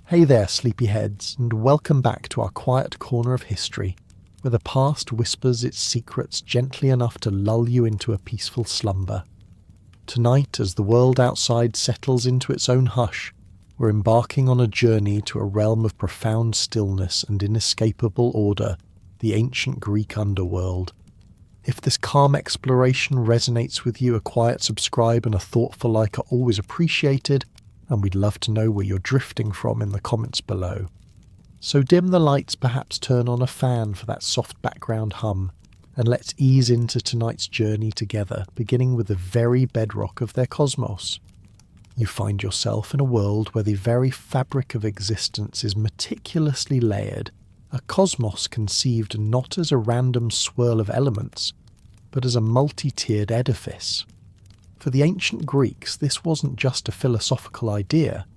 Hey there, sleepyheads, and welcome back to our quiet corner of history, where the past whispers its secrets gently enough to lull you into a peaceful slumber. Tonight, as the world outside settles into its own hush, we're embarking on a journey to a realm of profound stillness and inescapable order, the ancient Greek underworld. If this calm exploration resonates with you, a quiet subscribe and a thoughtful like are always appreciated, and we'd love to know where you're drifting from in the comments below. So dim the lights, perhaps turn on a fan for that soft background hum, and let's ease into tonight's journey together, beginning with the very bedrock of their cosmos. You find yourself in a world where the very fabric of existence is meticulously layered, a cosmos conceived not as a random swirl of elements, but as a multi-tiered edifice. For the ancient Greeks, this wasn't just a philosophical idea.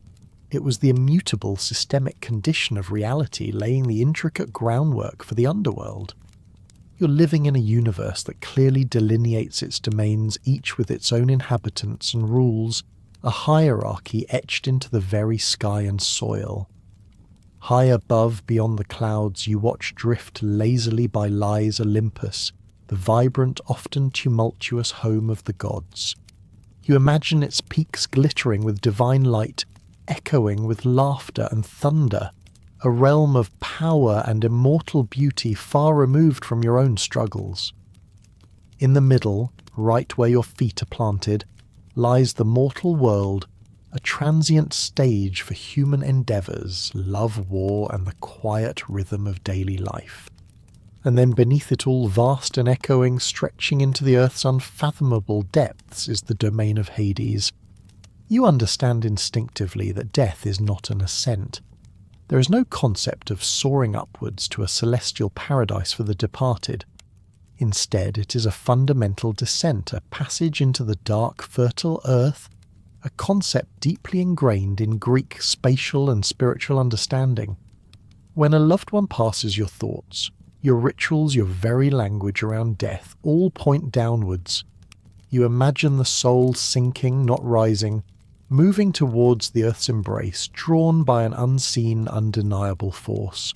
It was the immutable systemic condition of reality laying the intricate groundwork for the underworld. You're living in a universe that clearly delineates its domains, each with its own inhabitants and rules, a hierarchy etched into the very sky and soil. High above, beyond the clouds, you watch drift lazily by Lai's Olympus, the vibrant, often tumultuous home of the gods. You imagine its peaks glittering with divine light, echoing with laughter and thunder, a realm of power and immortal beauty far removed from your own struggles. In the middle, right where your feet are planted, lies the mortal world, a transient stage for human endeavours, love, war, and the quiet rhythm of daily life. And then beneath it all, vast and echoing, stretching into the earth's unfathomable depths, is the domain of Hades. You understand instinctively that death is not an ascent. There is no concept of soaring upwards to a celestial paradise for the departed. Instead, it is a fundamental descent, a passage into the dark, fertile earth, a concept deeply ingrained in Greek spatial and spiritual understanding. When a loved one passes, your thoughts, your rituals, your very language around death all point downwards. You imagine the soul sinking, not rising, moving towards the earth's embrace, drawn by an unseen, undeniable force.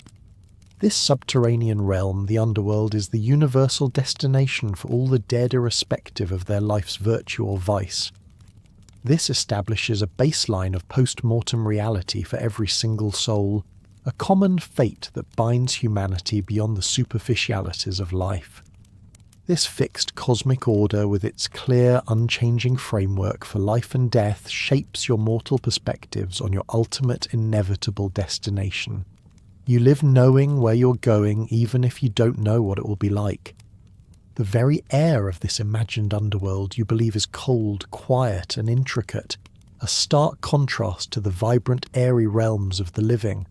This subterranean realm, the underworld, is the universal destination for all the dead, irrespective of their life's virtue or vice. This establishes a baseline of post-mortem reality for every single soul, a common fate that binds humanity beyond the superficialities of life. This fixed cosmic order, with its clear, unchanging framework for life and death, shapes your mortal perspectives on your ultimate, inevitable destination. You live knowing where you're going, even if you don't know what it will be like. The very air of this imagined underworld you believe is cold, quiet, and intricate, a stark contrast to the vibrant, airy realms of the living.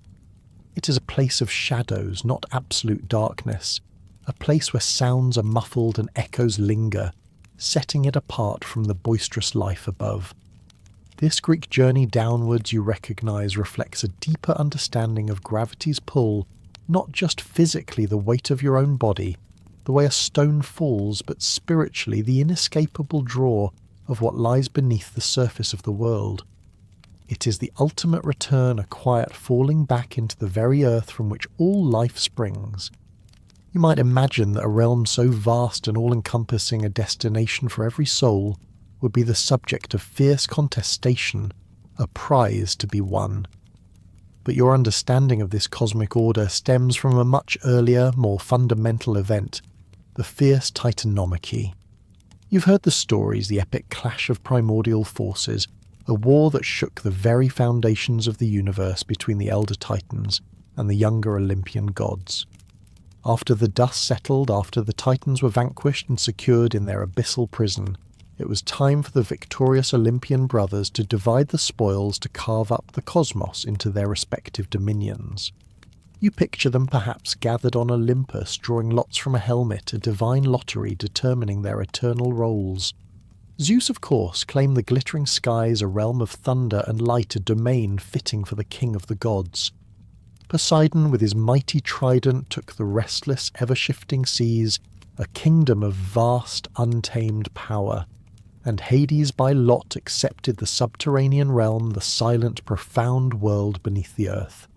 It is a place of shadows, not absolute darkness, a place where sounds are muffled and echoes linger, setting it apart from the boisterous life above. This Greek journey downwards, you recognize, reflects a deeper understanding of gravity's pull, not just physically the weight of your own body, the way a stone falls, but spiritually the inescapable draw of what lies beneath the surface of the world. It is the ultimate return, a quiet falling back into the very earth from which all life springs. You might imagine that a realm so vast and all-encompassing, a destination for every soul, would be the subject of fierce contestation, a prize to be won. But your understanding of this cosmic order stems from a much earlier, more fundamental event, the fierce Titanomachy. You've heard the stories, the epic clash of primordial forces, a war that shook the very foundations of the universe between the elder Titans and the younger Olympian gods. After the dust settled, after the Titans were vanquished and secured in their abyssal prison, it was time for the victorious Olympian brothers to divide the spoils to carve up the cosmos into their respective dominions. You picture them perhaps gathered on Olympus, drawing lots from a helmet, a divine lottery determining their eternal roles. Zeus, of course, claimed the glittering skies a realm of thunder and light, a domain fitting for the king of the gods. Poseidon, with his mighty trident, took the restless, ever-shifting seas, a kingdom of vast, untamed power. and Hades by lot accepted the subterranean realm, the silent, profound world beneath the earth.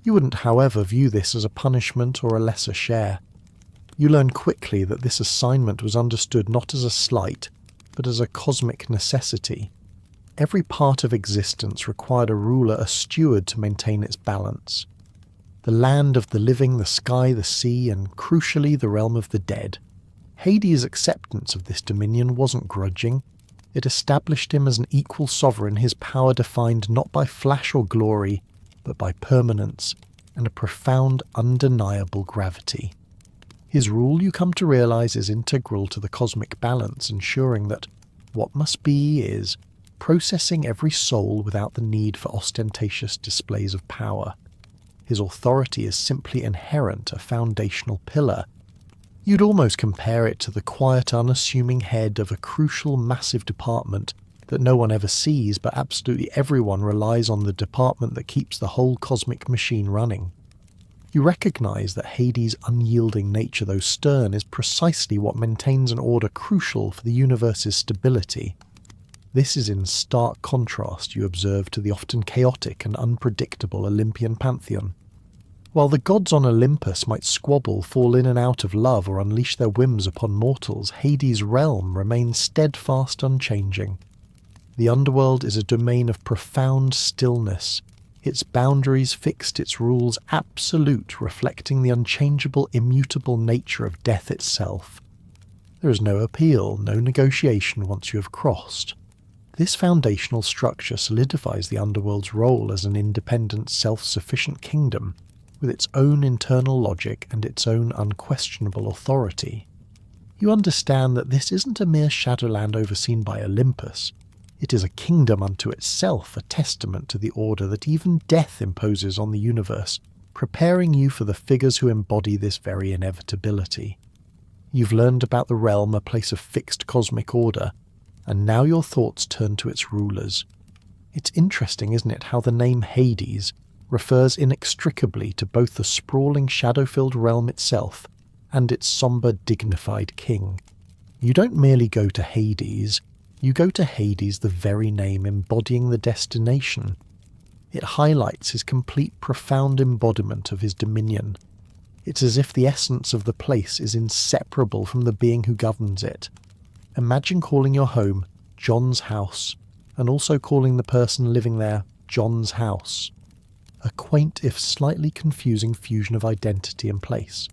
You wouldn't, however, view this as a punishment or a lesser share. You learn quickly that this assignment was understood not as a slight, but as a cosmic necessity. Every part of existence required a ruler, a steward to maintain its balance. The land of the living, the sky, the sea, and crucially the realm of the dead. Hades' acceptance of this dominion wasn't grudging. It established him as an equal sovereign, his power defined not by flash or glory, but by permanence and a profound, undeniable gravity. His rule, you come to realize, is integral to the cosmic balance, ensuring that what must be is, processing every soul without the need for ostentatious displays of power. His authority is simply inherent, a foundational pillar. You'd almost compare it to the quiet, unassuming head of a crucial, massive department that no one ever sees, but absolutely everyone relies on, the department that keeps the whole cosmic machine running. You recognize that Hades' unyielding nature, though stern, is precisely what maintains an order crucial for the universe's stability. This is in stark contrast, you observe, to the often chaotic and unpredictable Olympian pantheon. While the gods on Olympus might squabble, fall in and out of love, or unleash their whims upon mortals, Hades' realm remains steadfast, unchanging. The Underworld is a domain of profound stillness, its boundaries fixed, its rules absolute, reflecting the unchangeable, immutable nature of death itself. There is no appeal, no negotiation once you have crossed. This foundational structure solidifies the Underworld's role as an independent, self-sufficient kingdom, with its own internal logic and its own unquestionable authority. You understand that this isn't a mere shadowland overseen by Olympus. It is a kingdom unto itself, a testament to the order that even death imposes on the universe, preparing you for the figures who embody this very inevitability. You've learned about the realm, a place of fixed cosmic order, and now your thoughts turn to its rulers. It's interesting, isn't it, how the name Hades refers inextricably to both the sprawling, shadow-filled realm itself and its somber, dignified king. You don't merely go to Hades, you go to Hades, the very name embodying the destination. It highlights his complete, profound embodiment of his dominion. It's as if the essence of the place is inseparable from the being who governs it. Imagine calling your home John's house, and also calling the person living there John's house. A quaint, if slightly confusing, fusion of identity and place.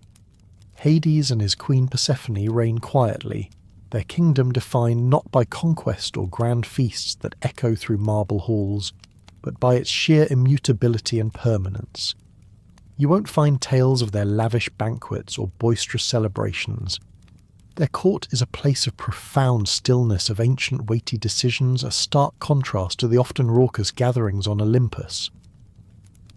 Hades and his queen Persephone reign quietly, their kingdom defined not by conquest or grand feasts that echo through marble halls, but by its sheer immutability and permanence. You won't find tales of their lavish banquets or boisterous celebrations. Their court is a place of profound stillness, of ancient weighty decisions, a stark contrast to the often raucous gatherings on Olympus.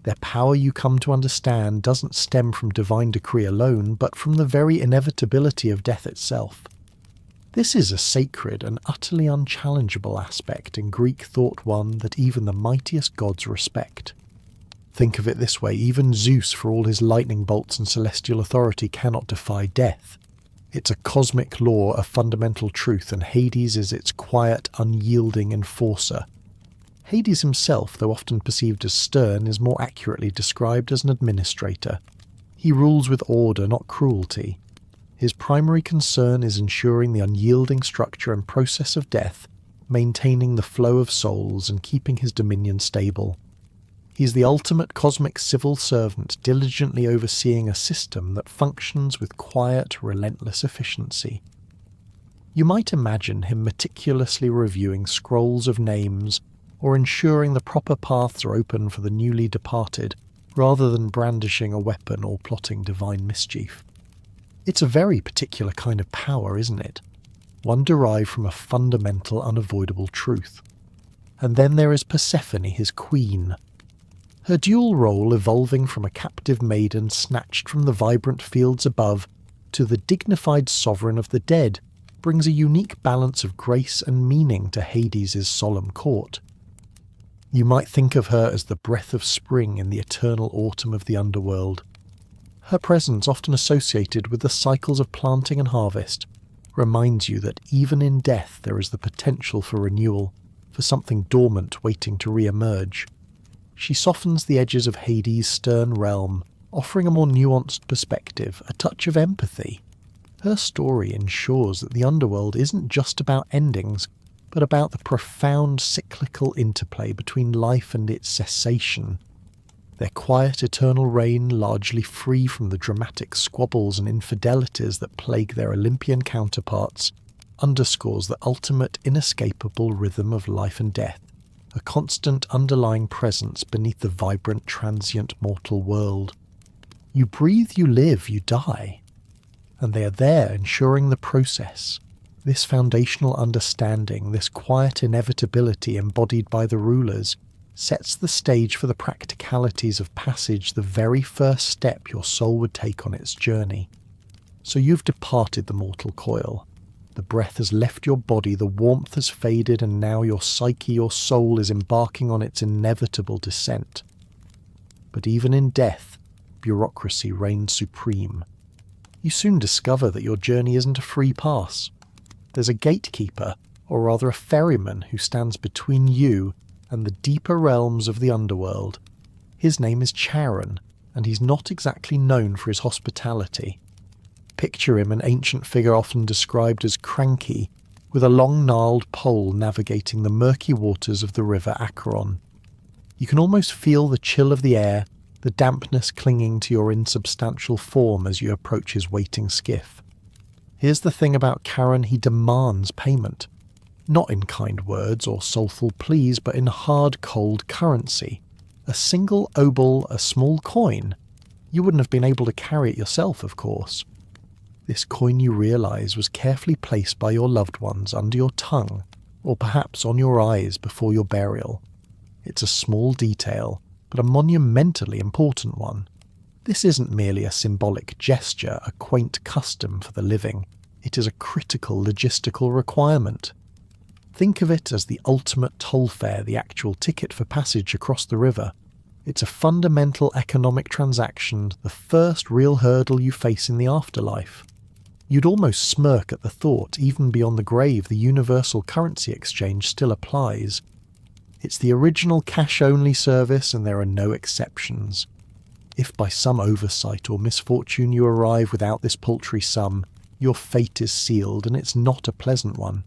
Their power, you come to understand, doesn't stem from divine decree alone, but from the very inevitability of death itself. This is a sacred and utterly unchallengeable aspect in Greek thought, one that even the mightiest gods respect. Think of it this way, even Zeus, for all his lightning bolts and celestial authority, cannot defy death. It's a cosmic law, a fundamental truth, and Hades is its quiet, unyielding enforcer. Hades himself, though often perceived as stern, is more accurately described as an administrator. He rules with order, not cruelty. His primary concern is ensuring the unyielding structure and process of death, maintaining the flow of souls and keeping his dominion stable. He's the ultimate cosmic civil servant, diligently overseeing a system that functions with quiet, relentless efficiency. You might imagine him meticulously reviewing scrolls of names, or ensuring the proper paths are open for the newly departed, rather than brandishing a weapon or plotting divine mischief. It's a very particular kind of power, isn't it? One derived from a fundamental, unavoidable truth. And then there is Persephone, his queen. Her dual role, evolving from a captive maiden snatched from the vibrant fields above to the dignified sovereign of the dead, brings a unique balance of grace and meaning to Hades' solemn court. You might think of her as the breath of spring in the eternal autumn of the underworld. Her presence often associated with the cycles of planting and harvest, reminds you that even in death there is the potential for renewal, for something dormant waiting to re-emerge. She softens the edges of Hades' stern realm, offering a more nuanced perspective, a touch of empathy. Her story ensures that the Underworld isn't just about endings, but about the profound cyclical interplay between life and its cessation. Their quiet eternal reign, largely free from the dramatic squabbles and infidelities that plague their Olympian counterparts, underscores the ultimate inescapable rhythm of life and death, a constant underlying presence beneath the vibrant transient mortal world. You breathe, you live, you die. And they are there ensuring the process. This foundational understanding, this quiet inevitability embodied by the rulers, sets the stage for the practicalities of passage, the very first step your soul would take on its journey. So you've departed the mortal coil. The breath has left your body, the warmth has faded, and now your psyche, your soul, is embarking on its inevitable descent. But even in death, bureaucracy reigns supreme. You soon discover that your journey isn't a free pass. There's a gatekeeper, or rather a ferryman, who stands between you and the deeper realms of the Underworld. His name is Charon, and he's not exactly known for his hospitality. Picture him, an ancient figure often described as cranky, with a long gnarled pole navigating the murky waters of the river Acheron. You can almost feel the chill of the air, the dampness clinging to your insubstantial form as you approach his waiting skiff. Here's the thing about Charon: he demands payment. Not in kind words or soulful pleas, but in hard, cold currency. A single obol, a small coin. You wouldn't have been able to carry it yourself, of course. This coin, you realise, was carefully placed by your loved ones under your tongue, or perhaps on your eyes before your burial. It's a small detail, but a monumentally important one. This isn't merely a symbolic gesture, a quaint custom for the living. It is a critical logistical requirement. Think of it as the ultimate toll fare, the actual ticket for passage across the river. It's a fundamental economic transaction, the first real hurdle you face in the afterlife. You'd almost smirk at the thought, even beyond the grave, the universal currency exchange still applies. It's the original cash-only service, and there are no exceptions. If by some oversight or misfortune you arrive without this paltry sum, your fate is sealed, and it's not a pleasant one.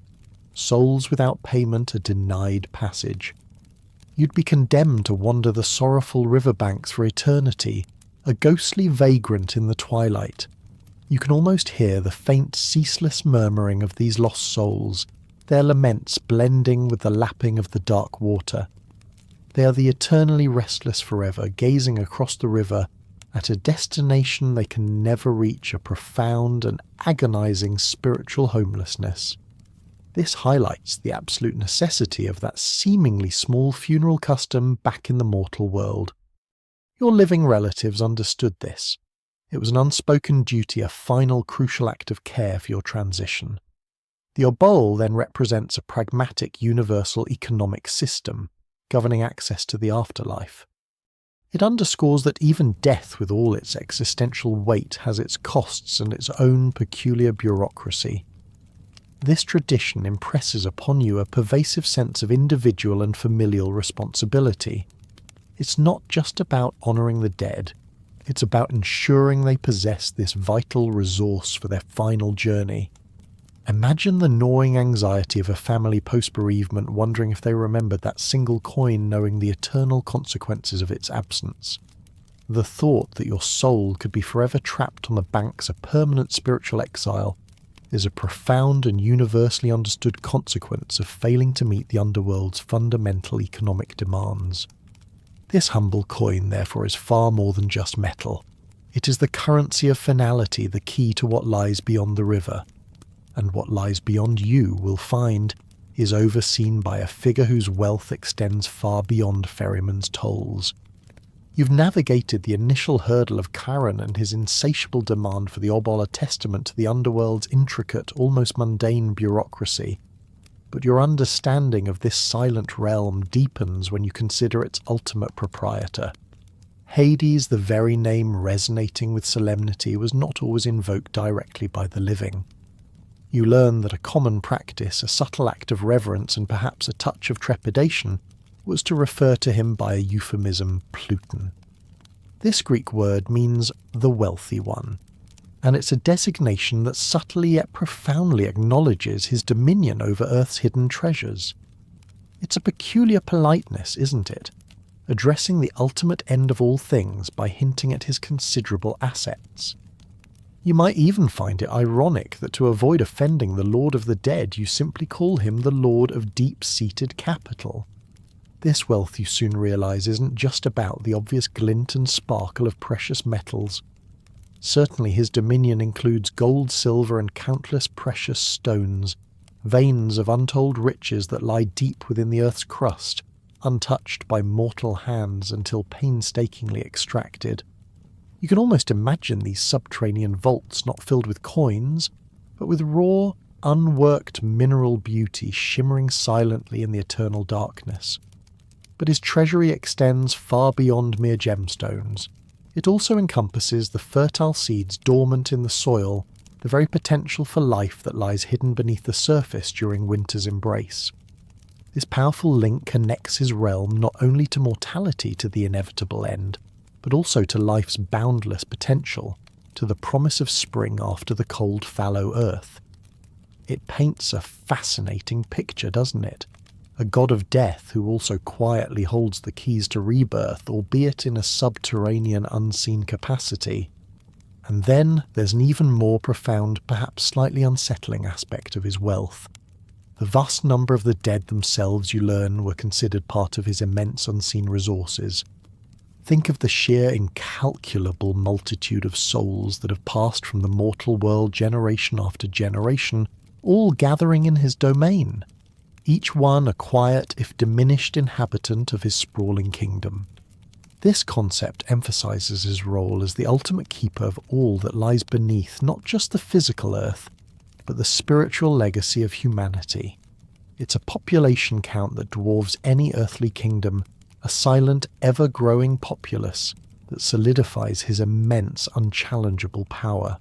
Souls without payment are denied passage. You'd be condemned to wander the sorrowful riverbanks for eternity, a ghostly vagrant in the twilight. You can almost hear the faint, ceaseless murmuring of these lost souls, their laments blending with the lapping of the dark water. They are the eternally restless forever, gazing across the river at a destination they can never reach, a profound and agonizing spiritual homelessness. This highlights the absolute necessity of that seemingly small funeral custom back in the mortal world. Your living relatives understood this. It was an unspoken duty, a final crucial act of care for your transition. The obol then represents a pragmatic universal economic system, governing access to the afterlife. It underscores that even death, with all its existential weight, has its costs and its own peculiar bureaucracy. This tradition impresses upon you a pervasive sense of individual and familial responsibility. It's not just about honouring the dead, it's about ensuring they possess this vital resource for their final journey. Imagine the gnawing anxiety of a family post-bereavement, wondering if they remembered that single coin, knowing the eternal consequences of its absence. The thought that your soul could be forever trapped on the banks of permanent spiritual exile is a profound and universally understood consequence of failing to meet the Underworld's fundamental economic demands. This humble coin, therefore, is far more than just metal. It is the currency of finality, the key to what lies beyond the river. And what lies beyond you, will find, is overseen by a figure whose wealth extends far beyond ferryman's tolls. You've navigated the initial hurdle of Charon and his insatiable demand for the obol, a testament to the Underworld's intricate, almost mundane bureaucracy. But your understanding of this silent realm deepens when you consider its ultimate proprietor. Hades, the very name resonating with solemnity, was not always invoked directly by the living. You learn that a common practice, a subtle act of reverence and perhaps a touch of trepidation, was to refer to him by a euphemism, Pluton. This Greek word means the wealthy one, and it's a designation that subtly yet profoundly acknowledges his dominion over Earth's hidden treasures. It's a peculiar politeness, isn't it? Addressing the ultimate end of all things by hinting at his considerable assets. You might even find it ironic that to avoid offending the Lord of the Dead, you simply call him the Lord of Deep-Seated Capital. This wealth, you soon realise, isn't just about the obvious glint and sparkle of precious metals. Certainly his dominion includes gold, silver and countless precious stones, veins of untold riches that lie deep within the Earth's crust, untouched by mortal hands until painstakingly extracted. You can almost imagine these subterranean vaults not filled with coins, but with raw, unworked mineral beauty shimmering silently in the eternal darkness. But his treasury extends far beyond mere gemstones. It also encompasses the fertile seeds dormant in the soil, the very potential for life that lies hidden beneath the surface during winter's embrace. This powerful link connects his realm not only to mortality, to the inevitable end, but also to life's boundless potential, to the promise of spring after the cold, fallow earth. It paints a fascinating picture, doesn't it? A god of death who also quietly holds the keys to rebirth, albeit in a subterranean, unseen capacity. And then there's an even more profound, perhaps slightly unsettling aspect of his wealth. The vast number of the dead themselves, you learn, were considered part of his immense unseen resources. Think of the sheer incalculable multitude of souls that have passed from the mortal world generation after generation, all gathering in his domain, each one a quiet, if diminished, inhabitant of his sprawling kingdom. This concept emphasizes his role as the ultimate keeper of all that lies beneath not just the physical earth, but the spiritual legacy of humanity. It's a population count that dwarfs any earthly kingdom, a silent, ever-growing populace that solidifies his immense, unchallengeable power.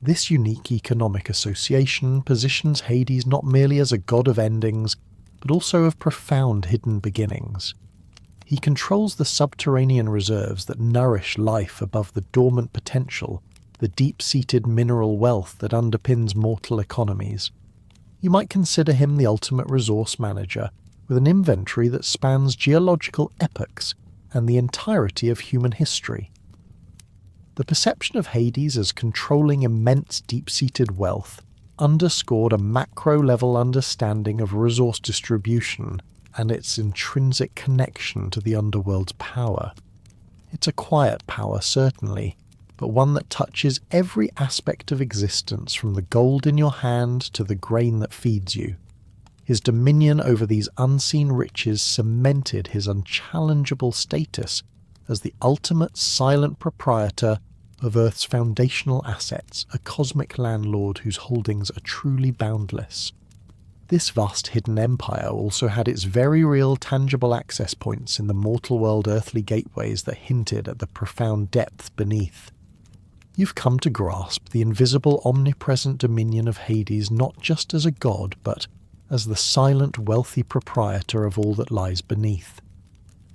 This unique economic association positions Hades not merely as a god of endings, but also of profound hidden beginnings. He controls the subterranean reserves that nourish life above the dormant potential, the deep-seated mineral wealth that underpins mortal economies. You might consider him the ultimate resource manager, with an inventory that spans geological epochs and the entirety of human history. The perception of Hades as controlling immense deep-seated wealth underscored a macro-level understanding of resource distribution and its intrinsic connection to the Underworld's power. It's a quiet power, certainly, but one that touches every aspect of existence, from the gold in your hand to the grain that feeds you. His dominion over these unseen riches cemented his unchallengeable status as the ultimate silent proprietor of Earth's foundational assets, a cosmic landlord whose holdings are truly boundless. This vast hidden empire also had its very real tangible access points in the mortal world earthly gateways that hinted at the profound depth beneath. You've come to grasp the invisible, omnipresent dominion of Hades not just as a god, but as the silent, wealthy proprietor of all that lies beneath.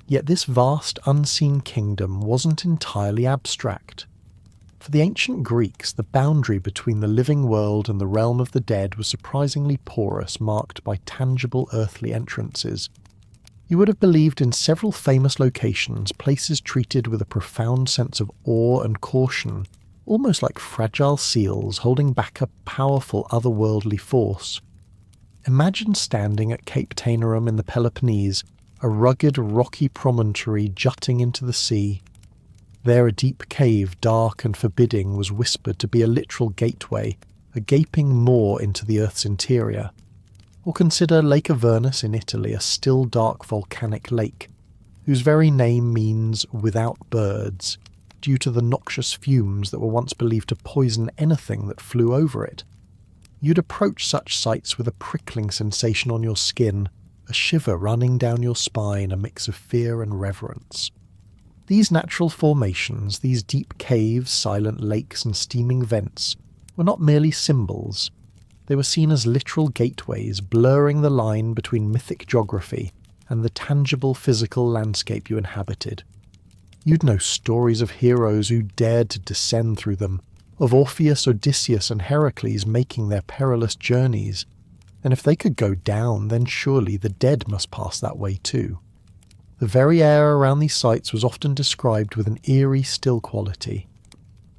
Yet this vast, unseen kingdom wasn't entirely abstract. For the ancient Greeks, the boundary between the living world and the realm of the dead was surprisingly porous, marked by tangible earthly entrances. You would have believed in several famous locations, places treated with a profound sense of awe and caution, almost like fragile seals holding back a powerful otherworldly force. Imagine standing at Cape Taenarum in the Peloponnese, a rugged, rocky promontory jutting into the sea. There a deep cave, dark and forbidding, was whispered to be a literal gateway, a gaping maw into the Earth's interior. Or consider Lake Avernus in Italy, a still dark volcanic lake, whose very name means without birds, due to the noxious fumes that were once believed to poison anything that flew over it. You'd approach such sites with a prickling sensation on your skin, a shiver running down your spine, a mix of fear and reverence. These natural formations, these deep caves, silent lakes and steaming vents, were not merely symbols. They were seen as literal gateways, blurring the line between mythic geography and the tangible physical landscape you inhabited. You'd know stories of heroes who dared to descend through them, of Orpheus, Odysseus and Heracles making their perilous journeys, and if they could go down, then surely the dead must pass that way too. The very air around these sites was often described with an eerie, still quality.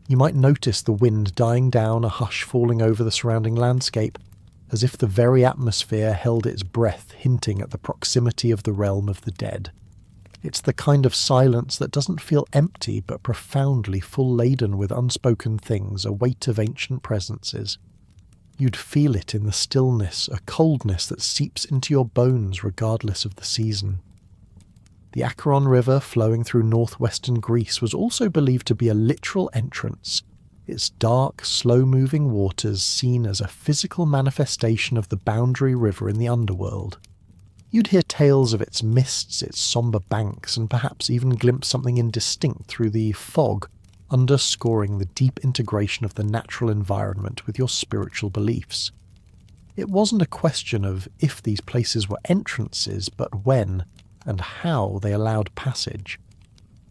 You might notice the wind dying down, a hush falling over the surrounding landscape, as if the very atmosphere held its breath, hinting at the proximity of the realm of the dead. It's the kind of silence that doesn't feel empty but profoundly full-laden with unspoken things, a weight of ancient presences. You'd feel it in the stillness, a coldness that seeps into your bones regardless of the season. The Acheron River flowing through northwestern Greece was also believed to be a literal entrance, its dark, slow-moving waters seen as a physical manifestation of the boundary river in the Underworld. You'd hear tales of its mists, its sombre banks, and perhaps even glimpse something indistinct through the fog, underscoring the deep integration of the natural environment with your spiritual beliefs. It wasn't a question of if these places were entrances, but when and how they allowed passage.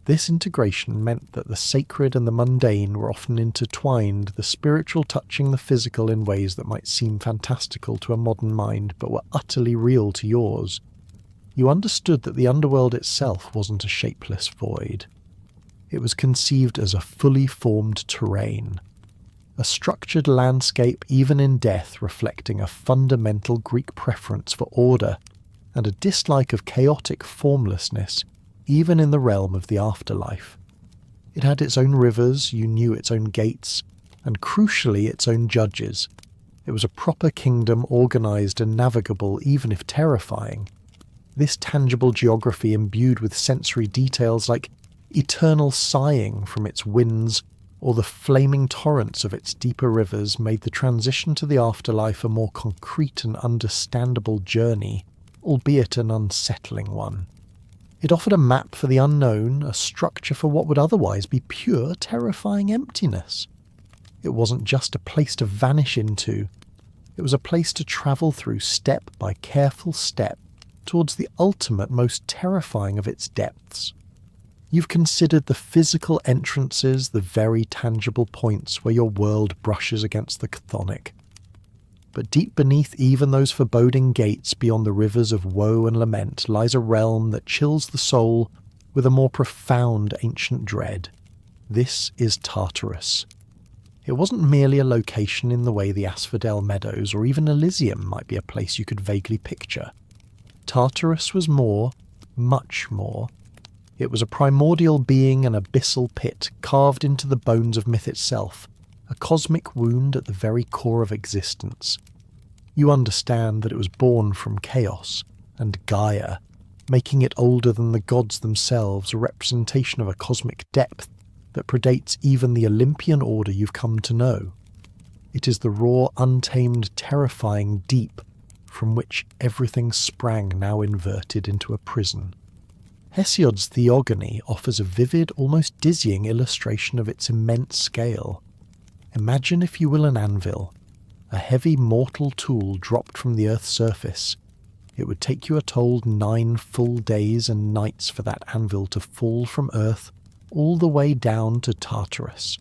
This integration meant that the sacred and the mundane were often intertwined, the spiritual touching the physical in ways that might seem fantastical to a modern mind but were utterly real to yours. You understood that the underworld itself wasn't a shapeless void. It was conceived as a fully formed terrain, a structured landscape even in death reflecting a fundamental Greek preference for order and a dislike of chaotic formlessness even in the realm of the afterlife. It had its own rivers, you knew its own gates, and crucially its own judges. It was a proper kingdom organised and navigable even if terrifying. This tangible geography imbued with sensory details like eternal sighing from its winds or the flaming torrents of its deeper rivers made the transition to the afterlife a more concrete and understandable journey, albeit an unsettling one. It offered a map for the unknown, a structure for what would otherwise be pure, terrifying emptiness. It wasn't just a place to vanish into, it was a place to travel through step by careful step towards the ultimate, most terrifying of its depths. You've considered the physical entrances, the very tangible points where your world brushes against the chthonic. But deep beneath even those foreboding gates beyond the rivers of woe and lament lies a realm that chills the soul with a more profound ancient dread. This is Tartarus. It wasn't merely a location in the way the Asphodel Meadows or even Elysium might be a place you could vaguely picture. Tartarus was more, much more. It was a primordial being, an abyssal pit carved into the bones of myth itself, a cosmic wound at the very core of existence. You understand that it was born from chaos and Gaia, making it older than the gods themselves, a representation of a cosmic depth that predates even the Olympian order you've come to know. It is the raw, untamed, terrifying deep from which everything sprang, now inverted into a prison. Hesiod's Theogony offers a vivid, almost dizzying illustration of its immense scale. Imagine, if you will, an anvil, a heavy mortal tool dropped from the Earth's surface. It would take you, told, 9 full days and nights for that anvil to fall from Earth all the way down to Tartarus.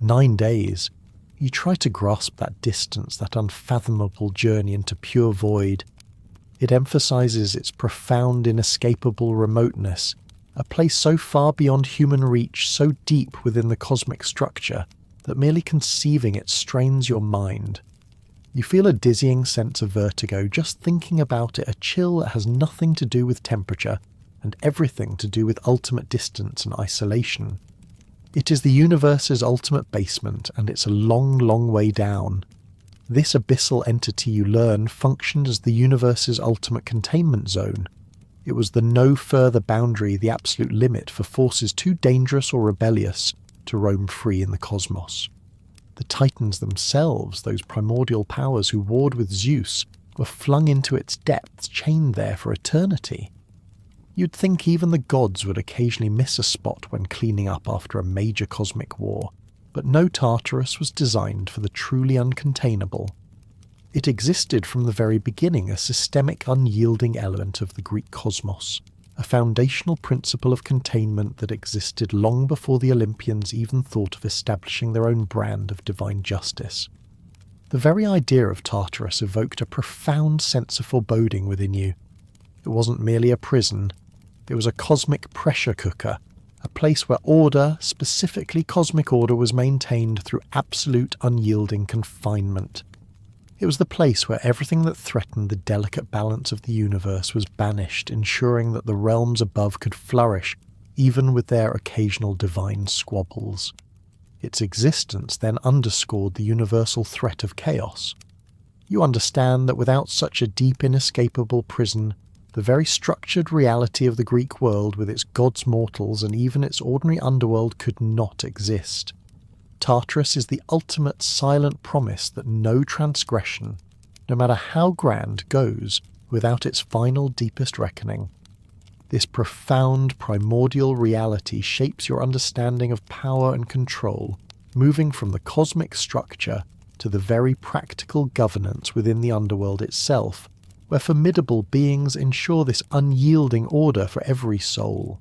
9 days. You try to grasp that distance, that unfathomable journey into pure void. It emphasizes its profound, inescapable remoteness, a place so far beyond human reach, so deep within the cosmic structure, that merely conceiving it strains your mind. You feel a dizzying sense of vertigo just thinking about it, a chill that has nothing to do with temperature and everything to do with ultimate distance and isolation. It is the universe's ultimate basement, and it's a long, long way down. This abyssal entity, you learn, functioned as the universe's ultimate containment zone. It was the no further boundary, the absolute limit for forces too dangerous or rebellious to roam free in the cosmos. The Titans themselves, those primordial powers who warred with Zeus, were flung into its depths, chained there for eternity. You'd think even the gods would occasionally miss a spot when cleaning up after a major cosmic war, but no, Tartarus was designed for the truly uncontainable. It existed from the very beginning, a systemic, unyielding element of the Greek cosmos, a foundational principle of containment that existed long before the Olympians even thought of establishing their own brand of divine justice. The very idea of Tartarus evoked a profound sense of foreboding within you. It wasn't merely a prison, it was a cosmic pressure cooker, a place where order, specifically cosmic order, was maintained through absolute unyielding confinement. It was the place where everything that threatened the delicate balance of the universe was banished, ensuring that the realms above could flourish, even with their occasional divine squabbles. Its existence then underscored the universal threat of chaos. You understand that without such a deep, inescapable prison, the very structured reality of the Greek world with its gods, mortals, and even its ordinary underworld could not exist. Tartarus is the ultimate silent promise that no transgression, no matter how grand, goes without its final deepest reckoning. This profound primordial reality shapes your understanding of power and control, moving from the cosmic structure to the very practical governance within the underworld itself, where formidable beings ensure this unyielding order for every soul.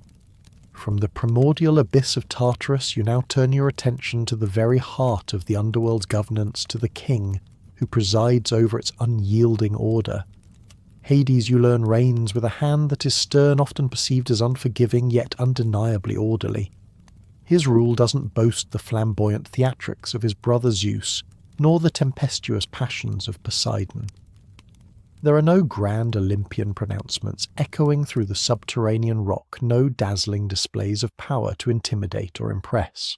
From the primordial abyss of Tartarus, you now turn your attention to the very heart of the underworld's governance, to the king who presides over its unyielding order. Hades, you learn, reigns with a hand that is stern, often perceived as unforgiving, yet undeniably orderly. His rule doesn't boast the flamboyant theatrics of his brother Zeus, nor the tempestuous passions of Poseidon. There are no grand Olympian pronouncements echoing through the subterranean rock, no dazzling displays of power to intimidate or impress.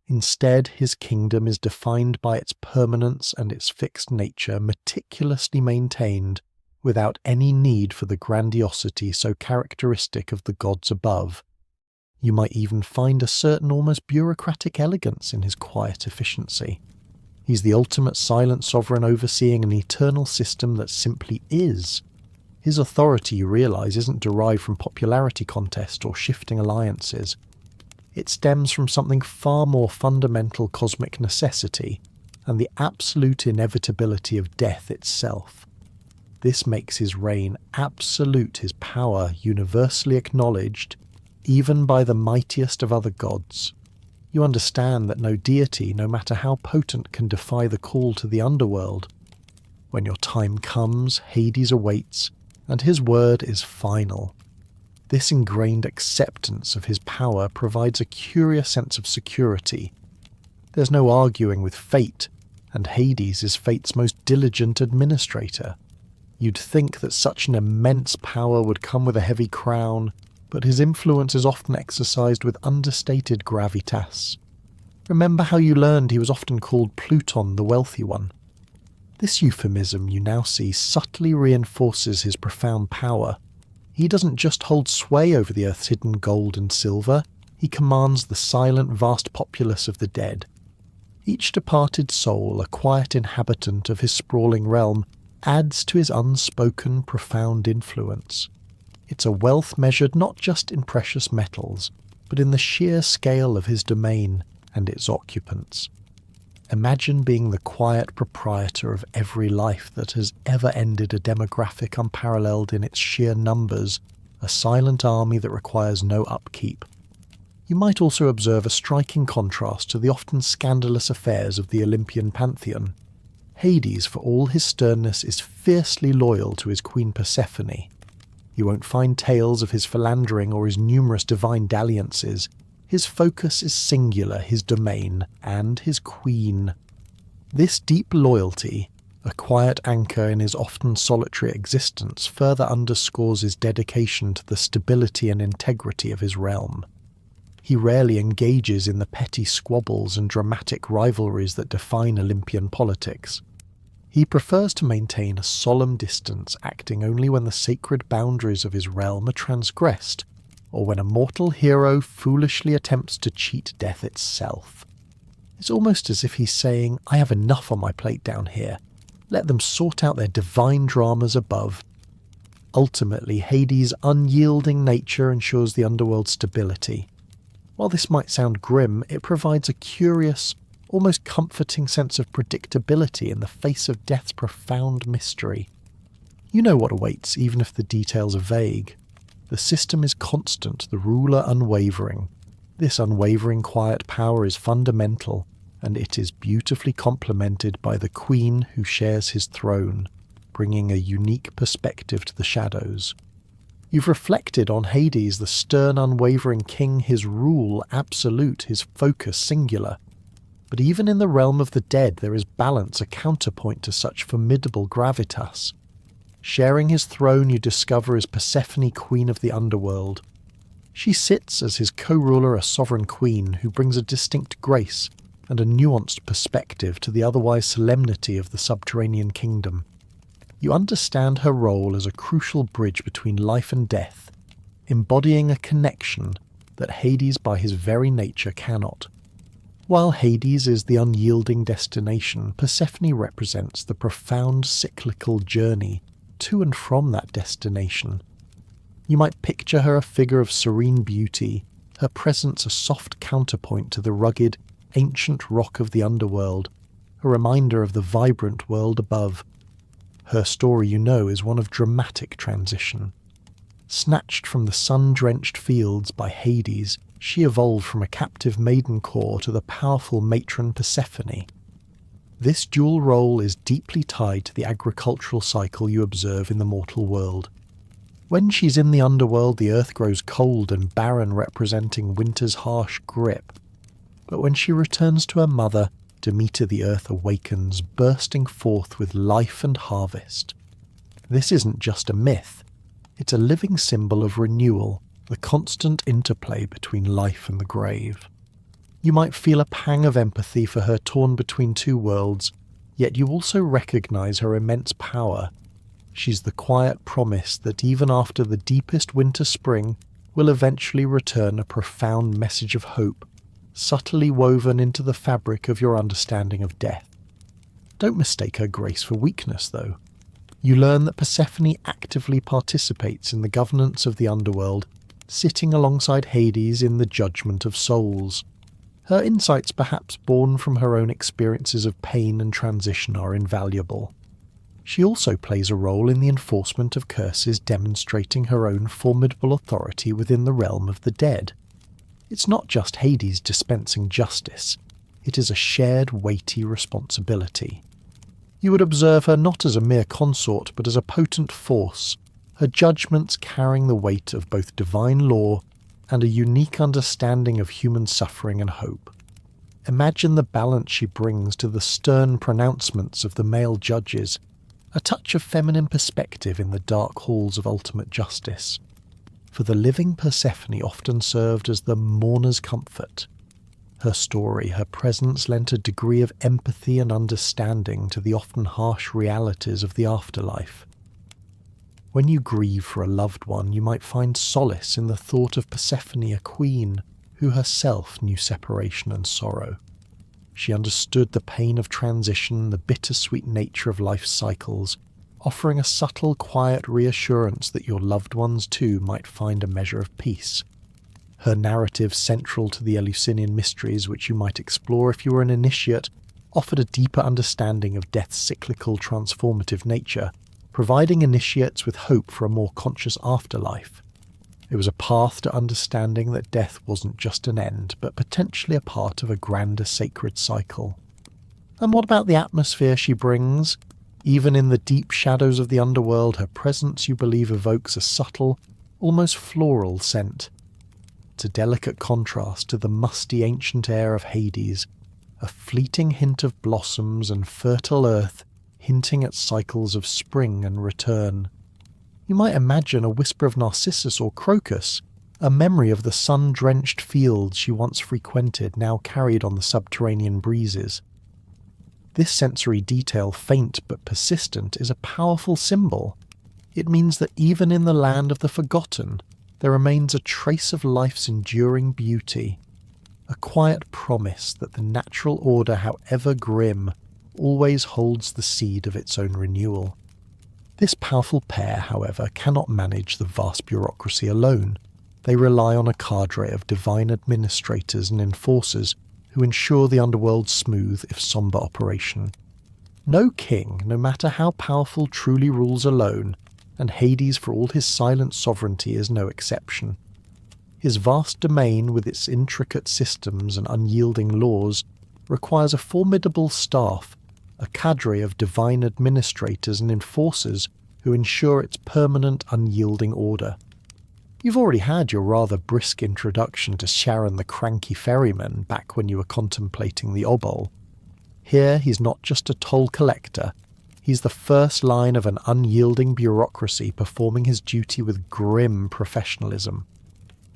Instead, his kingdom is defined by its permanence and its fixed nature, meticulously maintained, without any need for the grandiosity so characteristic of the gods above. You might even find a certain almost bureaucratic elegance in his quiet efficiency. He's the ultimate silent sovereign overseeing an eternal system that simply is. His authority, you realize, isn't derived from popularity contest or shifting alliances. It stems from something far more fundamental: cosmic necessity and the absolute inevitability of death itself. This makes his reign absolute, his power universally acknowledged, even by the mightiest of other gods. You understand that no deity, no matter how potent, can defy the call to the underworld. When your time comes, Hades awaits, and his word is final. This ingrained acceptance of his power provides a curious sense of security. There's no arguing with fate, and Hades is fate's most diligent administrator. You'd think that such an immense power would come with a heavy crown, but his influence is often exercised with understated gravitas. Remember how you learned he was often called Pluton, the Wealthy One? This euphemism, you now see, subtly reinforces his profound power. He doesn't just hold sway over the earth's hidden gold and silver, he commands the silent, vast populace of the dead. Each departed soul, a quiet inhabitant of his sprawling realm, adds to his unspoken, profound influence. It's a wealth measured not just in precious metals, but in the sheer scale of his domain and its occupants. Imagine being the quiet proprietor of every life that has ever ended, a demographic unparalleled in its sheer numbers, a silent army that requires no upkeep. You might also observe a striking contrast to the often scandalous affairs of the Olympian pantheon. Hades, for all his sternness, is fiercely loyal to his queen Persephone. You won't find tales of his philandering or his numerous divine dalliances. His focus is singular, his domain, and his queen. This deep loyalty, a quiet anchor in his often solitary existence, further underscores his dedication to the stability and integrity of his realm. He rarely engages in the petty squabbles and dramatic rivalries that define Olympian politics. He prefers to maintain a solemn distance, acting only when the sacred boundaries of his realm are transgressed, or when a mortal hero foolishly attempts to cheat death itself. It's almost as if he's saying, I have enough on my plate down here. Let them sort out their divine dramas above. Ultimately, Hades' unyielding nature ensures the underworld's stability. While this might sound grim, it provides a curious, almost comforting sense of predictability in the face of death's profound mystery. You know what awaits, even if the details are vague. The system is constant, the ruler unwavering. This unwavering quiet power is fundamental, and it is beautifully complemented by the queen who shares his throne, bringing a unique perspective to the shadows. You've reflected on Hades, the stern, unwavering king, his rule absolute, his focus singular. But even in the realm of the dead there is balance, a counterpoint to such formidable gravitas. Sharing his throne, you discover, is Persephone, queen of the Underworld. She sits as his co-ruler, a sovereign queen who brings a distinct grace and a nuanced perspective to the otherwise solemnity of the subterranean kingdom. You understand her role as a crucial bridge between life and death, embodying a connection that Hades by his very nature cannot. While Hades is the unyielding destination, Persephone represents the profound cyclical journey to and from that destination. You might picture her a figure of serene beauty, her presence a soft counterpoint to the rugged, ancient rock of the underworld, a reminder of the vibrant world above. Her story, you know, is one of dramatic transition. Snatched from the sun-drenched fields by Hades, she evolved from a captive maiden core to the powerful matron Persephone. This dual role is deeply tied to the agricultural cycle you observe in the mortal world. When she's in the underworld, the earth grows cold and barren, representing winter's harsh grip. But when she returns to her mother, Demeter, the earth awakens, bursting forth with life and harvest. This isn't just a myth. It's a living symbol of renewal, the constant interplay between life and the grave. You might feel a pang of empathy for her torn between two worlds, yet you also recognize her immense power. She's the quiet promise that even after the deepest winter spring will eventually return a profound message of hope, subtly woven into the fabric of your understanding of death. Don't mistake her grace for weakness, though. You learn that Persephone actively participates in the governance of the underworld, sitting alongside Hades in the judgment of souls. Her insights, perhaps born from her own experiences of pain and transition, are invaluable. She also plays a role in the enforcement of curses, demonstrating her own formidable authority within the realm of the dead. It's not just Hades dispensing justice, it is a shared, weighty responsibility. You would observe her not as a mere consort, but as a potent force, her judgments carrying the weight of both divine law and a unique understanding of human suffering and hope. Imagine the balance she brings to the stern pronouncements of the male judges, a touch of feminine perspective in the dark halls of ultimate justice. For the living Persephone often served as the mourner's comfort. Her story, her presence lent a degree of empathy and understanding to the often harsh realities of the afterlife. When you grieve for a loved one, you might find solace in the thought of Persephone, a queen who herself knew separation and sorrow. She understood the pain of transition, the bittersweet nature of life's cycles, offering a subtle, quiet reassurance that your loved ones too might find a measure of peace. Her narrative, central to the Eleusinian mysteries, which you might explore if you were an initiate, offered a deeper understanding of death's cyclical, transformative nature, providing initiates with hope for a more conscious afterlife. It was a path to understanding that death wasn't just an end, but potentially a part of a grander sacred cycle. And what about the atmosphere she brings? Even in the deep shadows of the underworld, her presence, you believe, evokes a subtle, almost floral scent. It's a delicate contrast to the musty ancient air of Hades, a fleeting hint of blossoms and fertile earth hinting at cycles of spring and return. You might imagine a whisper of narcissus or crocus, a memory of the sun-drenched fields she once frequented, now carried on the subterranean breezes. This sensory detail, faint but persistent, is a powerful symbol. It means that even in the land of the forgotten, there remains a trace of life's enduring beauty, a quiet promise that the natural order, however grim, always holds the seed of its own renewal. This powerful pair, however, cannot manage the vast bureaucracy alone. They rely on a cadre of divine administrators and enforcers who ensure the Underworld's smooth, if sombre, operation. No king, no matter how powerful, truly rules alone, and Hades, for all his silent sovereignty, is no exception. His vast domain, with its intricate systems and unyielding laws, requires a formidable staff, a cadre of divine administrators and enforcers who ensure its permanent, unyielding order. You've already had your rather brisk introduction to Sharon the cranky ferryman back when you were contemplating the obol. Here he's not just a toll collector, he's the first line of an unyielding bureaucracy performing his duty with grim professionalism.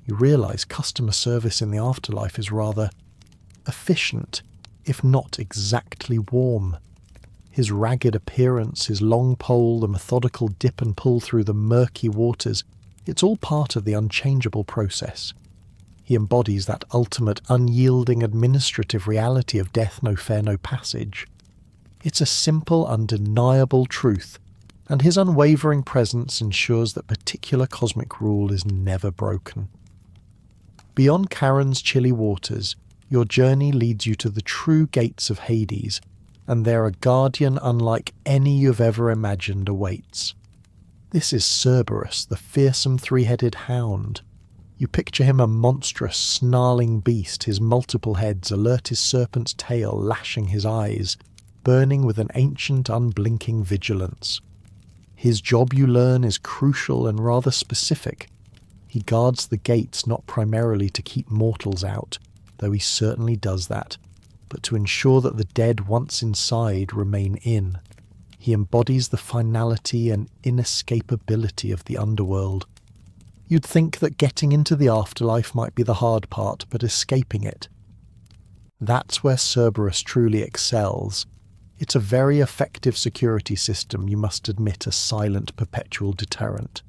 You realise customer service in the afterlife is rather efficient, if not exactly warm. His ragged appearance, his long pole, the methodical dip and pull through the murky waters, it's all part of the unchangeable process. He embodies that ultimate unyielding administrative reality of death no fare no passage. It's a simple, undeniable truth, and his unwavering presence ensures that particular cosmic rule is never broken. Beyond Charon's chilly waters, your journey leads you to the true gates of Hades, and there a guardian unlike any you've ever imagined awaits. This is Cerberus, the fearsome three-headed hound. You picture him a monstrous, snarling beast, his multiple heads alert his serpent's tail lashing his eyes, burning with an ancient, unblinking vigilance. His job, you learn, is crucial and rather specific. He guards the gates not primarily to keep mortals out, though he certainly does that, but to ensure that the dead once inside remain in. He embodies the finality and inescapability of the underworld. You'd think that getting into the afterlife might be the hard part, but escaping it. That's where Cerberus truly excels. It's a very effective security system, you must admit, a silent, perpetual deterrent.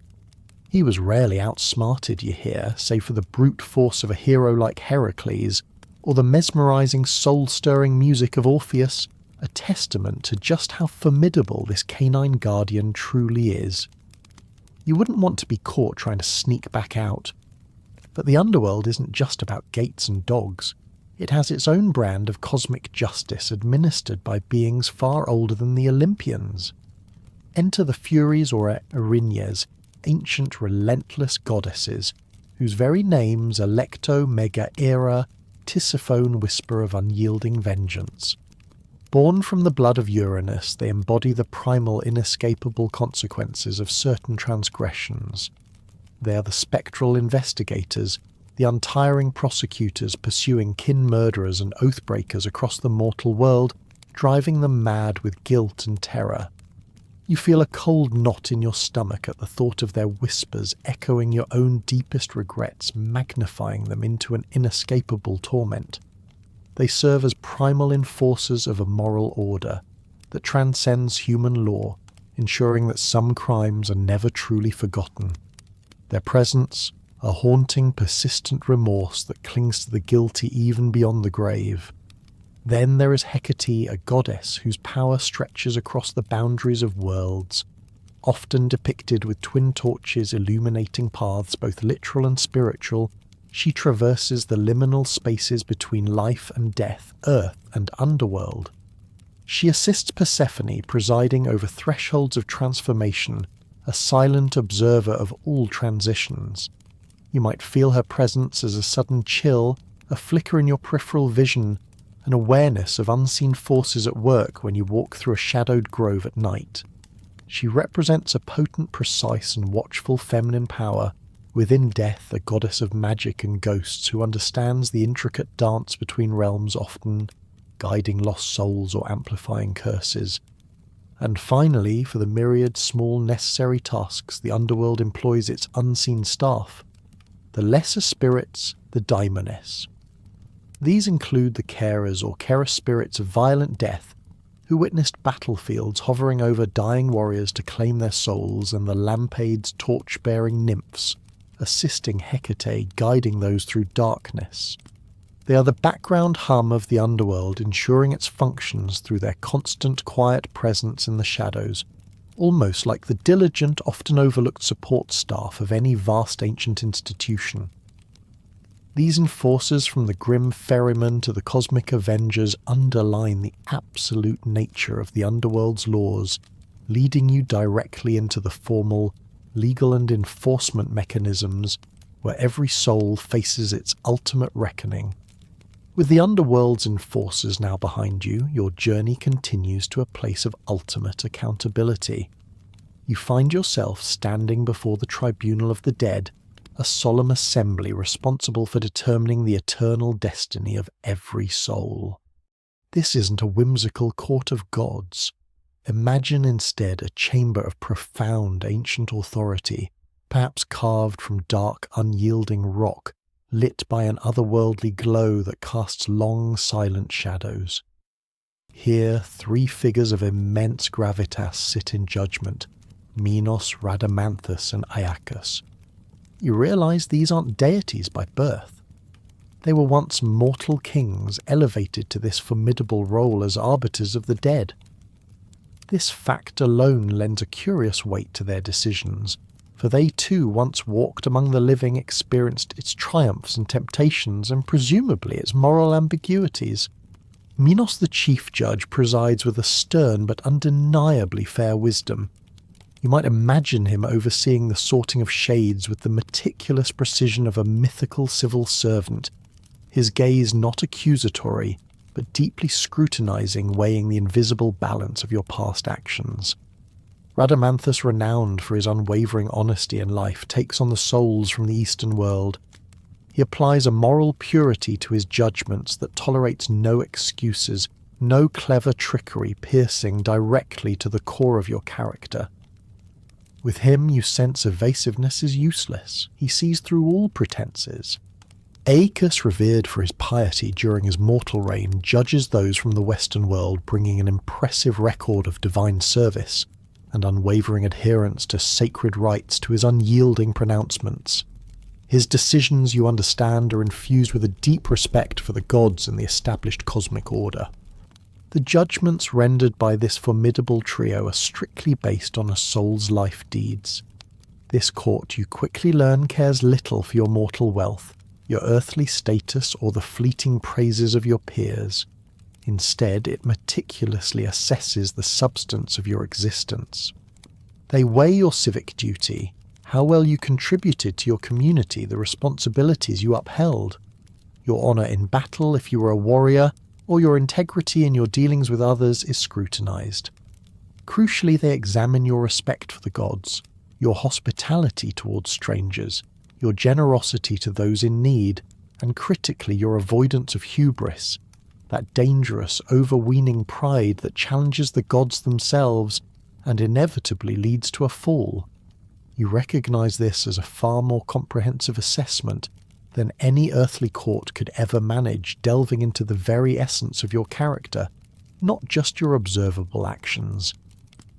He was rarely outsmarted, you hear, save for the brute force of a hero like Heracles, or the mesmerising, soul-stirring music of Orpheus, a testament to just how formidable this canine guardian truly is. You wouldn't want to be caught trying to sneak back out. But the underworld isn't just about gates and dogs. It has its own brand of cosmic justice administered by beings far older than the Olympians. Enter the Furies or Erinyes, ancient relentless goddesses, whose very names Alecto, Mega, Era, Tisiphone whisper of unyielding vengeance. Born from the blood of Uranus, they embody the primal, inescapable consequences of certain transgressions. They are the spectral investigators, the untiring prosecutors pursuing kin murderers and oathbreakers across the mortal world, driving them mad with guilt and terror. You feel a cold knot in your stomach at the thought of their whispers echoing your own deepest regrets, magnifying them into an inescapable torment. They serve as primal enforcers of a moral order that transcends human law, ensuring that some crimes are never truly forgotten. Their presence, a haunting, persistent remorse that clings to the guilty even beyond the grave. Then there is Hecate, a goddess whose power stretches across the boundaries of worlds, often depicted with twin torches illuminating paths both literal and spiritual. She traverses the liminal spaces between life and death, earth and underworld. She assists Persephone, presiding over thresholds of transformation, a silent observer of all transitions. You might feel her presence as a sudden chill, a flicker in your peripheral vision, an awareness of unseen forces at work when you walk through a shadowed grove at night. She represents a potent, precise and watchful feminine power, within death a goddess of magic and ghosts who understands the intricate dance between realms, often guiding lost souls or amplifying curses. And finally, for the myriad small necessary tasks the underworld employs its unseen staff, the lesser spirits, the daimones. These include the carers or carer spirits of violent death, who witnessed battlefields hovering over dying warriors to claim their souls, and the lampades torch-bearing nymphs, assisting Hecate, guiding those through darkness. They are the background hum of the underworld, ensuring its functions through their constant quiet presence in the shadows, almost like the diligent, often overlooked support staff of any vast ancient institution. These enforcers, from the grim ferryman to the cosmic avengers, underline the absolute nature of the Underworld's laws, leading you directly into the formal, legal and enforcement mechanisms where every soul faces its ultimate reckoning. With the Underworld's enforcers now behind you, your journey continues to a place of ultimate accountability. You find yourself standing before the Tribunal of the Dead, a solemn assembly responsible for determining the eternal destiny of every soul. This isn't a whimsical court of gods. Imagine instead a chamber of profound ancient authority, perhaps carved from dark, unyielding rock, lit by an otherworldly glow that casts long, silent shadows. Here, three figures of immense gravitas sit in judgment: Minos, Rhadamanthus, and Iacchus. You realize these aren't deities by birth. They were once mortal kings elevated to this formidable role as arbiters of the dead. This fact alone lends a curious weight to their decisions, for they too once walked among the living, experienced its triumphs and temptations, and presumably its moral ambiguities. Minos the chief judge presides with a stern but undeniably fair wisdom. You might imagine him overseeing the sorting of shades with the meticulous precision of a mythical civil servant, his gaze not accusatory, but deeply scrutinizing, weighing the invisible balance of your past actions. Rhadamanthus, renowned for his unwavering honesty in life, takes on the souls from the Eastern world. He applies a moral purity to his judgments that tolerates no excuses, no clever trickery, piercing directly to the core of your character. With him you sense evasiveness is useless. He sees through all pretenses. Aeacus, revered for his piety during his mortal reign, judges those from the Western world, bringing an impressive record of divine service and unwavering adherence to sacred rites to his unyielding pronouncements. His decisions, you understand, are infused with a deep respect for the gods and the established cosmic order. The judgments rendered by this formidable trio are strictly based on a soul's life deeds. This court, you quickly learn, cares little for your mortal wealth, your earthly status, or the fleeting praises of your peers. Instead, it meticulously assesses the substance of your existence. They weigh your civic duty, how well you contributed to your community, the responsibilities you upheld, your honour in battle if you were a warrior, or your integrity in your dealings with others is scrutinized. Crucially, they examine your respect for the gods, your hospitality towards strangers, your generosity to those in need, and critically your avoidance of hubris, that dangerous, overweening pride that challenges the gods themselves and inevitably leads to a fall. You recognize this as a far more comprehensive assessment than any earthly court could ever manage, delving into the very essence of your character, not just your observable actions.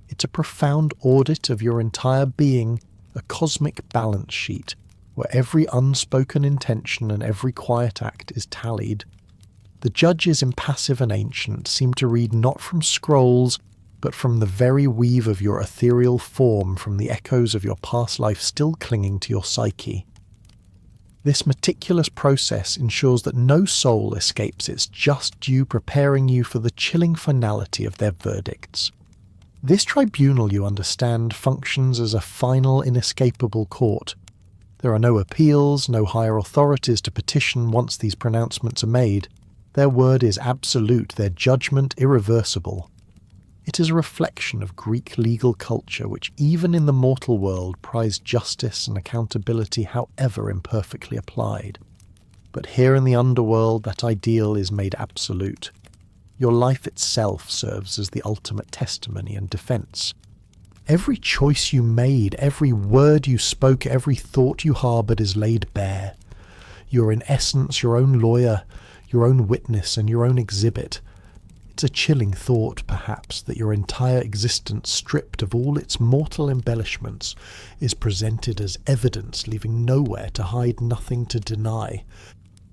It's a profound audit of your entire being, a cosmic balance sheet, where every unspoken intention and every quiet act is tallied. The judges, impassive and ancient, seem to read not from scrolls, but from the very weave of your ethereal form, from the echoes of your past life still clinging to your psyche. This meticulous process ensures that no soul escapes its just due, preparing you for the chilling finality of their verdicts. This tribunal, you understand, functions as a final, inescapable court. There are no appeals, no higher authorities to petition once these pronouncements are made. Their word is absolute, their judgment irreversible. It is a reflection of Greek legal culture, which even in the mortal world prized justice and accountability, however imperfectly applied. But here in the underworld, that ideal is made absolute. Your life itself serves as the ultimate testimony and defense. Every choice you made, every word you spoke, every thought you harbored is laid bare. You are in essence your own lawyer, your own witness, and your own exhibit. It's a chilling thought, perhaps, that your entire existence, stripped of all its mortal embellishments, is presented as evidence, leaving nowhere to hide, nothing to deny.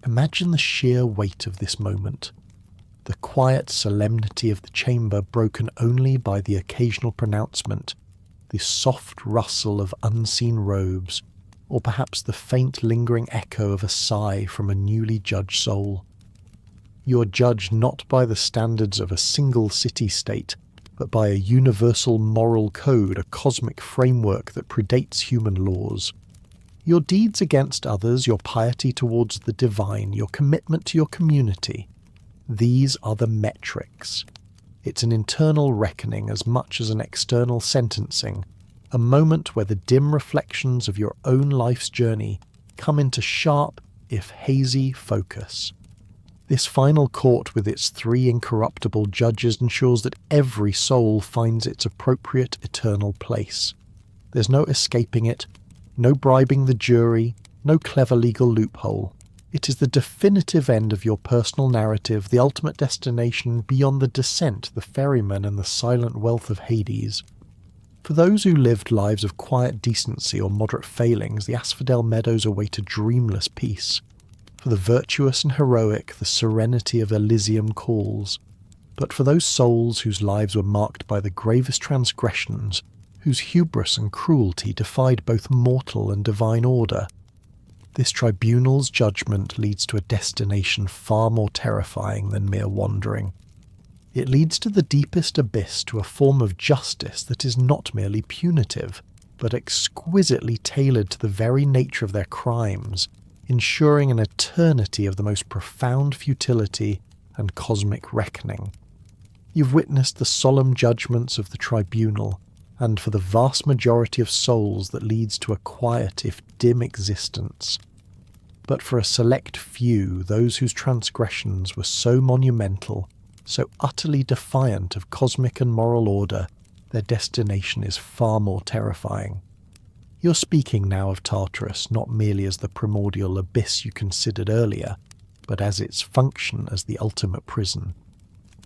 Imagine the sheer weight of this moment. The quiet solemnity of the chamber, broken only by the occasional pronouncement, the soft rustle of unseen robes, or perhaps the faint lingering echo of a sigh from a newly judged soul. You are judged not by the standards of a single city-state, but by a universal moral code, a cosmic framework that predates human laws. Your deeds against others, your piety towards the divine, your commitment to your community, these are the metrics. It's an internal reckoning as much as an external sentencing, a moment where the dim reflections of your own life's journey come into sharp, if hazy, focus. This final court with its 3 incorruptible judges ensures that every soul finds its appropriate eternal place. There's no escaping it, no bribing the jury, no clever legal loophole. It is the definitive end of your personal narrative, the ultimate destination beyond the descent, the ferryman, and the silent wealth of Hades. For those who lived lives of quiet decency or moderate failings, the Asphodel Meadows await a dreamless peace. For the virtuous and heroic, the serenity of Elysium calls. But for those souls whose lives were marked by the gravest transgressions, whose hubris and cruelty defied both mortal and divine order, this tribunal's judgment leads to a destination far more terrifying than mere wandering. It leads to the deepest abyss, to a form of justice that is not merely punitive, but exquisitely tailored to the very nature of their crimes, ensuring an eternity of the most profound futility and cosmic reckoning. You've witnessed the solemn judgments of the tribunal, and for the vast majority of souls that leads to a quiet if dim existence. But for a select few, those whose transgressions were so monumental, so utterly defiant of cosmic and moral order, their destination is far more terrifying. You're speaking now of Tartarus not merely as the primordial abyss you considered earlier, but as its function as the ultimate prison.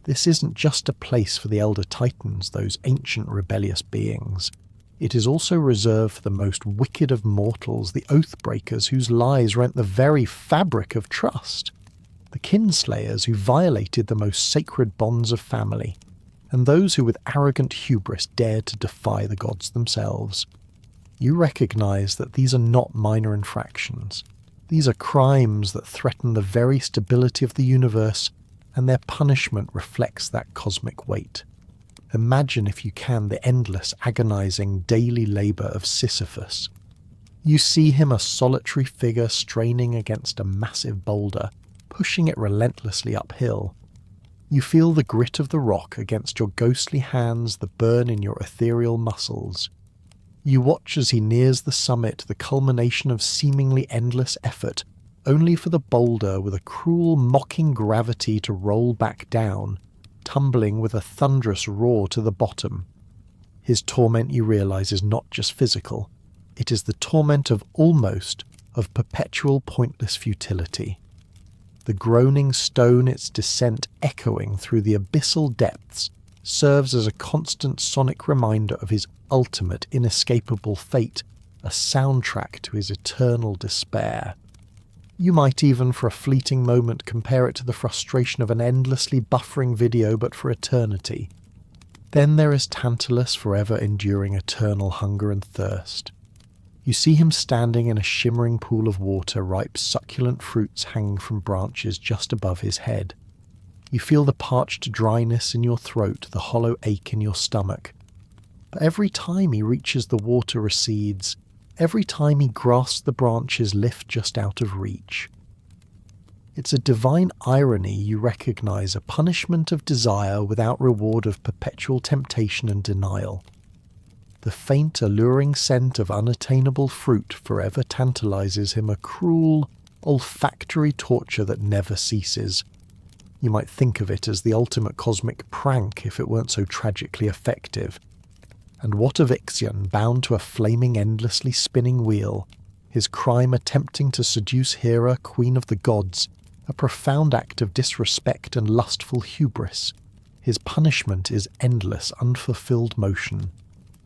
This isn't just a place for the Elder Titans, those ancient rebellious beings. It is also reserved for the most wicked of mortals, the Oathbreakers whose lies rent the very fabric of trust, the Kinslayers who violated the most sacred bonds of family, and those who with arrogant hubris dared to defy the gods themselves. You recognize that these are not minor infractions. These are crimes that threaten the very stability of the universe, and their punishment reflects that cosmic weight. Imagine, if you can, the endless, agonizing daily labor of Sisyphus. You see him, a solitary figure straining against a massive boulder, pushing it relentlessly uphill. You feel the grit of the rock against your ghostly hands, the burn in your ethereal muscles. You watch as he nears the summit, the culmination of seemingly endless effort, only for the boulder with a cruel, mocking gravity to roll back down, tumbling with a thunderous roar to the bottom. His torment, you realize, is not just physical. It is the torment of perpetual pointless futility. The groaning stone, its descent echoing through the abyssal depths, serves as a constant sonic reminder of his ultimate, inescapable fate, a soundtrack to his eternal despair. You might even for a fleeting moment compare it to the frustration of an endlessly buffering video, but for eternity. Then there is Tantalus, forever enduring eternal hunger and thirst. You see him standing in a shimmering pool of water, ripe succulent fruits hanging from branches just above his head. You feel the parched dryness in your throat, the hollow ache in your stomach. But every time he reaches the water recedes. Every time he grasps the branches lift just out of reach. It's a divine irony, you recognize, a punishment of desire without reward of perpetual temptation and denial. The faint, alluring scent of unattainable fruit forever tantalizes him, a cruel, olfactory torture that never ceases. You might think of it as the ultimate cosmic prank if it weren't so tragically effective. And what of Ixion, bound to a flaming, endlessly spinning wheel, his crime attempting to seduce Hera, queen of the gods, a profound act of disrespect and lustful hubris. His punishment is endless, unfulfilled motion.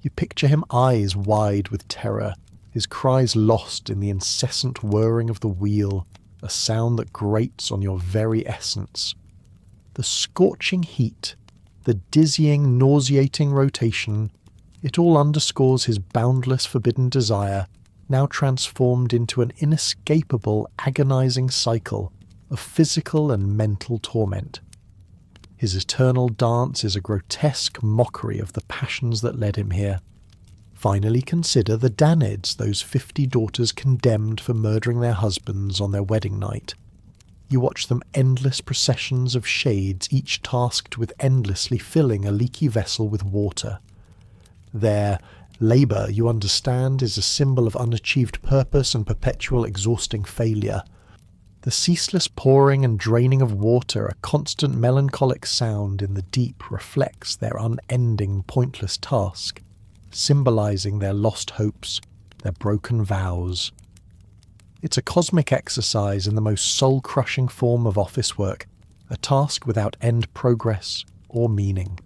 You picture him eyes wide with terror, his cries lost in the incessant whirring of the wheel, a sound that grates on your very essence. The scorching heat, the dizzying, nauseating rotation, it all underscores his boundless forbidden desire, now transformed into an inescapable, agonizing cycle of physical and mental torment. His eternal dance is a grotesque mockery of the passions that led him here. Finally consider the Danids, those 50 daughters condemned for murdering their husbands on their wedding night. You watch them endless processions of shades, each tasked with endlessly filling a leaky vessel with water. Their labour, you understand, is a symbol of unachieved purpose and perpetual exhausting failure. The ceaseless pouring and draining of water, a constant melancholic sound in the deep, reflects their unending, pointless task, symbolising their lost hopes, their broken vows. It's a cosmic exercise in the most soul-crushing form of office work, a task without end progress or meaning.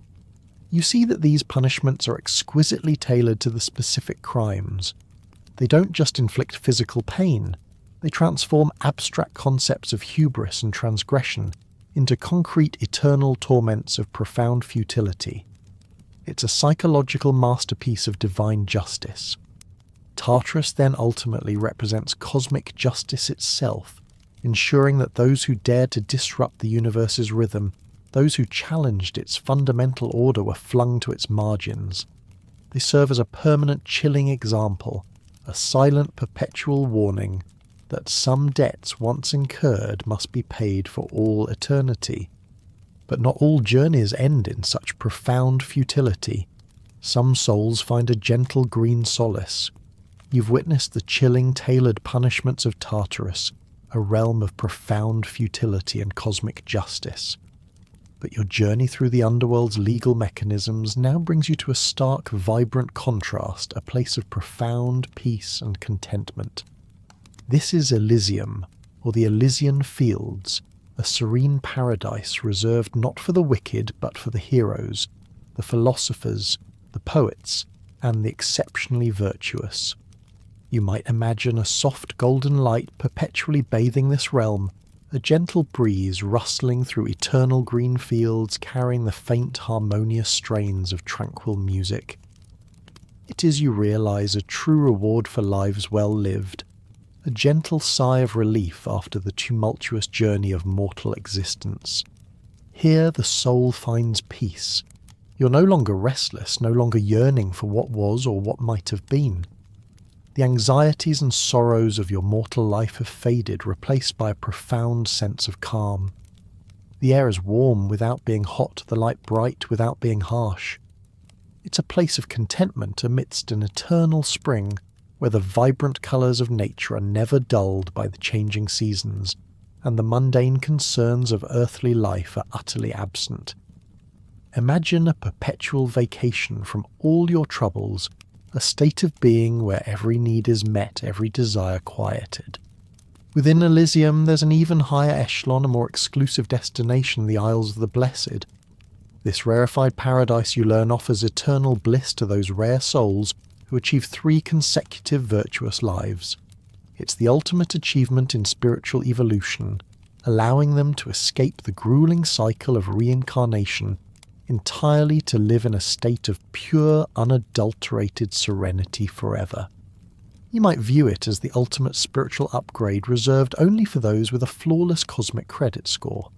You see that these punishments are exquisitely tailored to the specific crimes. They don't just inflict physical pain, they transform abstract concepts of hubris and transgression into concrete eternal torments of profound futility. It's a psychological masterpiece of divine justice. Tartarus then ultimately represents cosmic justice itself, ensuring that those who dared to disrupt the universe's rhythm, those who challenged its fundamental order, were flung to its margins. They serve as a permanent chilling example, a silent perpetual warning that some debts once incurred must be paid for all eternity. But not all journeys end in such profound futility. Some souls find a gentle green solace. You've witnessed the chilling, tailored punishments of Tartarus, a realm of profound futility and cosmic justice. But your journey through the Underworld's legal mechanisms now brings you to a stark, vibrant contrast, a place of profound peace and contentment. This is Elysium, or the Elysian Fields, a serene paradise reserved not for the wicked but for the heroes, the philosophers, the poets, and the exceptionally virtuous. You might imagine a soft golden light perpetually bathing this realm, a gentle breeze rustling through eternal green fields carrying the faint harmonious strains of tranquil music. It is, you realise, a true reward for lives well lived, a gentle sigh of relief after the tumultuous journey of mortal existence. Here the soul finds peace. You're no longer restless, no longer yearning for what was or what might have been. The anxieties and sorrows of your mortal life have faded, replaced by a profound sense of calm. The air is warm without being hot, the light bright without being harsh. It's a place of contentment amidst an eternal spring, where the vibrant colours of nature are never dulled by the changing seasons, and the mundane concerns of earthly life are utterly absent. Imagine a perpetual vacation from all your troubles, a state of being where every need is met, every desire quieted. Within Elysium there's an even higher echelon, a more exclusive destination, the Isles of the Blessed. This rarefied paradise, you learn, offers eternal bliss to those rare souls who achieve 3 consecutive virtuous lives. It's the ultimate achievement in spiritual evolution, allowing them to escape the grueling cycle of reincarnation, entirely to live in a state of pure, unadulterated serenity forever. You might view it as the ultimate spiritual upgrade reserved only for those with a flawless cosmic credit score.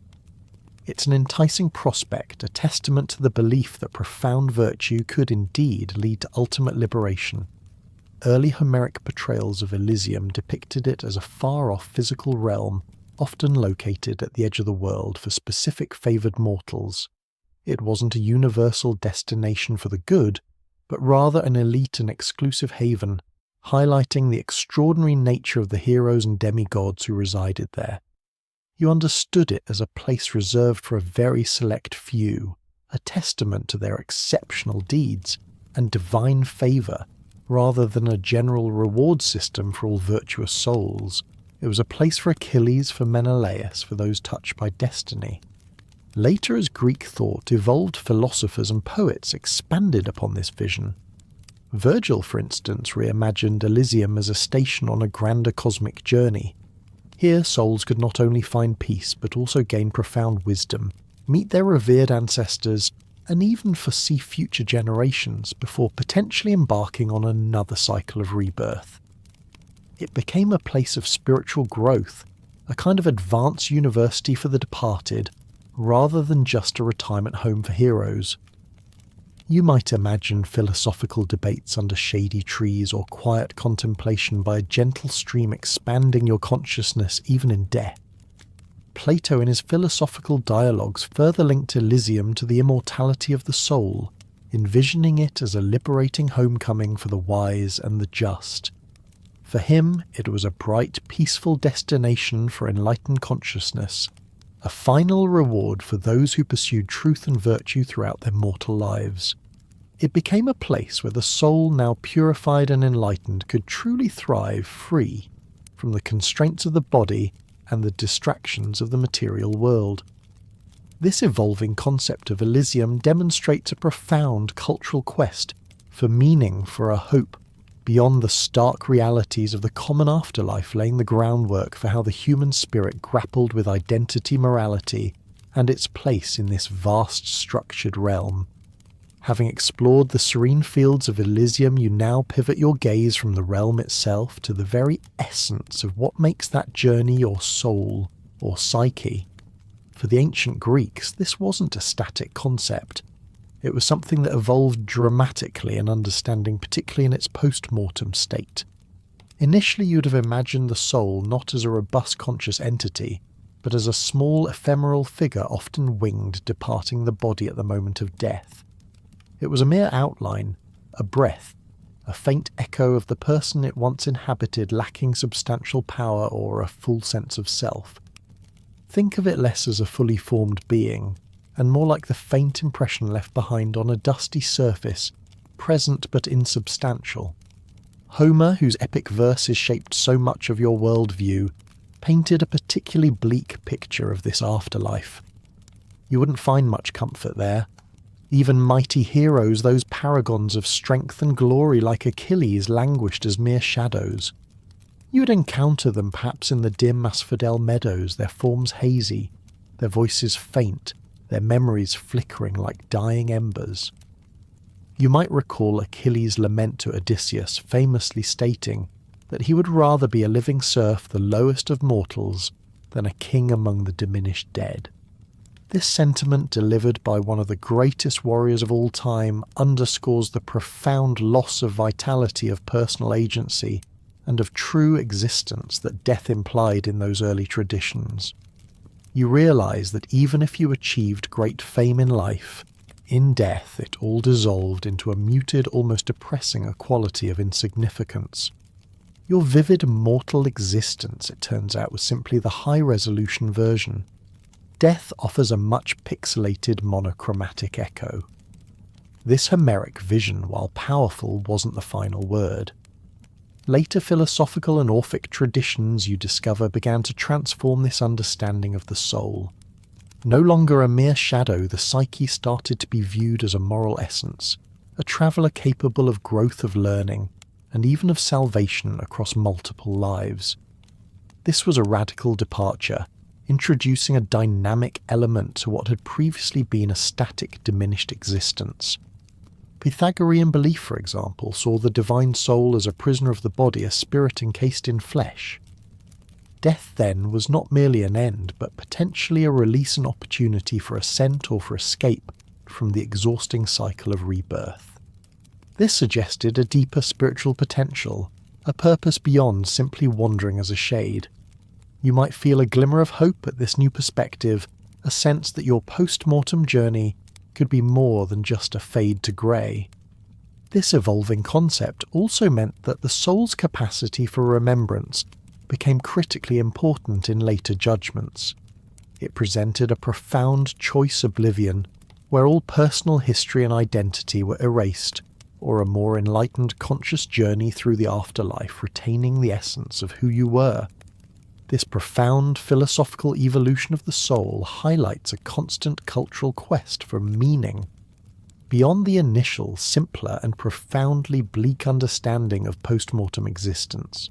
It's an enticing prospect, a testament to the belief that profound virtue could indeed lead to ultimate liberation. Early Homeric portrayals of Elysium depicted it as a far-off physical realm, often located at the edge of the world for specific favoured mortals. It wasn't a universal destination for the good, but rather an elite and exclusive haven, highlighting the extraordinary nature of the heroes and demigods who resided there. You understood it as a place reserved for a very select few, a testament to their exceptional deeds and divine favour, rather than a general reward system for all virtuous souls. It was a place for Achilles, for Menelaus, for those touched by destiny. Later, as Greek thought evolved, philosophers and poets expanded upon this vision. Virgil, for instance, reimagined Elysium as a station on a grander cosmic journey. Here souls could not only find peace but also gain profound wisdom, meet their revered ancestors, and even foresee future generations before potentially embarking on another cycle of rebirth. it became a place of spiritual growth, a kind of advanced university for the departed, rather than just a retirement home for heroes. You might imagine philosophical debates under shady trees or quiet contemplation by a gentle stream expanding your consciousness even in death. Plato in his philosophical dialogues further linked Elysium to the immortality of the soul, envisioning it as a liberating homecoming for the wise and the just. For him, it was a bright, peaceful destination for enlightened consciousness, a final reward for those who pursued truth and virtue throughout their mortal lives. It became a place where the soul, now purified and enlightened, could truly thrive free from the constraints of the body and the distractions of the material world. This evolving concept of Elysium demonstrates a profound cultural quest for meaning, for a hope, beyond the stark realities of the common afterlife, laying the groundwork for how the human spirit grappled with identity, morality, and its place in this vast structured realm. Having explored the serene fields of Elysium, you now pivot your gaze from the realm itself to the very essence of what makes that journey your soul, or psyche. For the ancient Greeks, this wasn't a static concept. It was something that evolved dramatically in understanding, particularly in its post-mortem state. Initially, you'd have imagined the soul not as a robust conscious entity, but as a small ephemeral figure often winged, departing the body at the moment of death. It was a mere outline, a breath, a faint echo of the person it once inhabited, lacking substantial power or a full sense of self. Think of it less as a fully formed being, and more like the faint impression left behind on a dusty surface, present but insubstantial. Homer, whose epic verses shaped so much of your worldview, painted a particularly bleak picture of this afterlife. You wouldn't find much comfort there. Even mighty heroes, those paragons of strength and glory like Achilles, languished as mere shadows. You would encounter them perhaps in the dim asphodel meadows, their forms hazy, their voices faint, their memories flickering like dying embers. You might recall Achilles' lament to Odysseus, famously stating that he would rather be a living serf, the lowest of mortals, than a king among the diminished dead. This sentiment, delivered by one of the greatest warriors of all time, underscores the profound loss of vitality, of personal agency, and of true existence that death implied in those early traditions. You realize that even if you achieved great fame in life, in death it all dissolved into a muted, almost depressing quality of insignificance. Your vivid mortal existence, it turns out, was simply the high-resolution version. Death offers a much pixelated, monochromatic echo. This Homeric vision, while powerful, wasn't the final word. Later philosophical and Orphic traditions, you discover, began to transform this understanding of the soul. No longer a mere shadow, the psyche started to be viewed as a moral essence, a traveller capable of growth, of learning, and even of salvation across multiple lives. This was a radical departure, introducing a dynamic element to what had previously been a static, diminished existence. Pythagorean belief, for example, saw the divine soul as a prisoner of the body, a spirit encased in flesh. Death, then, was not merely an end, but potentially a release and opportunity for ascent or for escape from the exhausting cycle of rebirth. This suggested a deeper spiritual potential, a purpose beyond simply wandering as a shade. You might feel a glimmer of hope at this new perspective, a sense that your post-mortem journey could be more than just a fade to grey. This evolving concept also meant that the soul's capacity for remembrance became critically important in later judgments. It presented a profound choice oblivion, where all personal history and identity were erased, or a more enlightened conscious journey through the afterlife, retaining the essence of who you were. This profound philosophical evolution of the soul highlights a constant cultural quest for meaning. Beyond the initial, simpler and profoundly bleak understanding of post-mortem existence,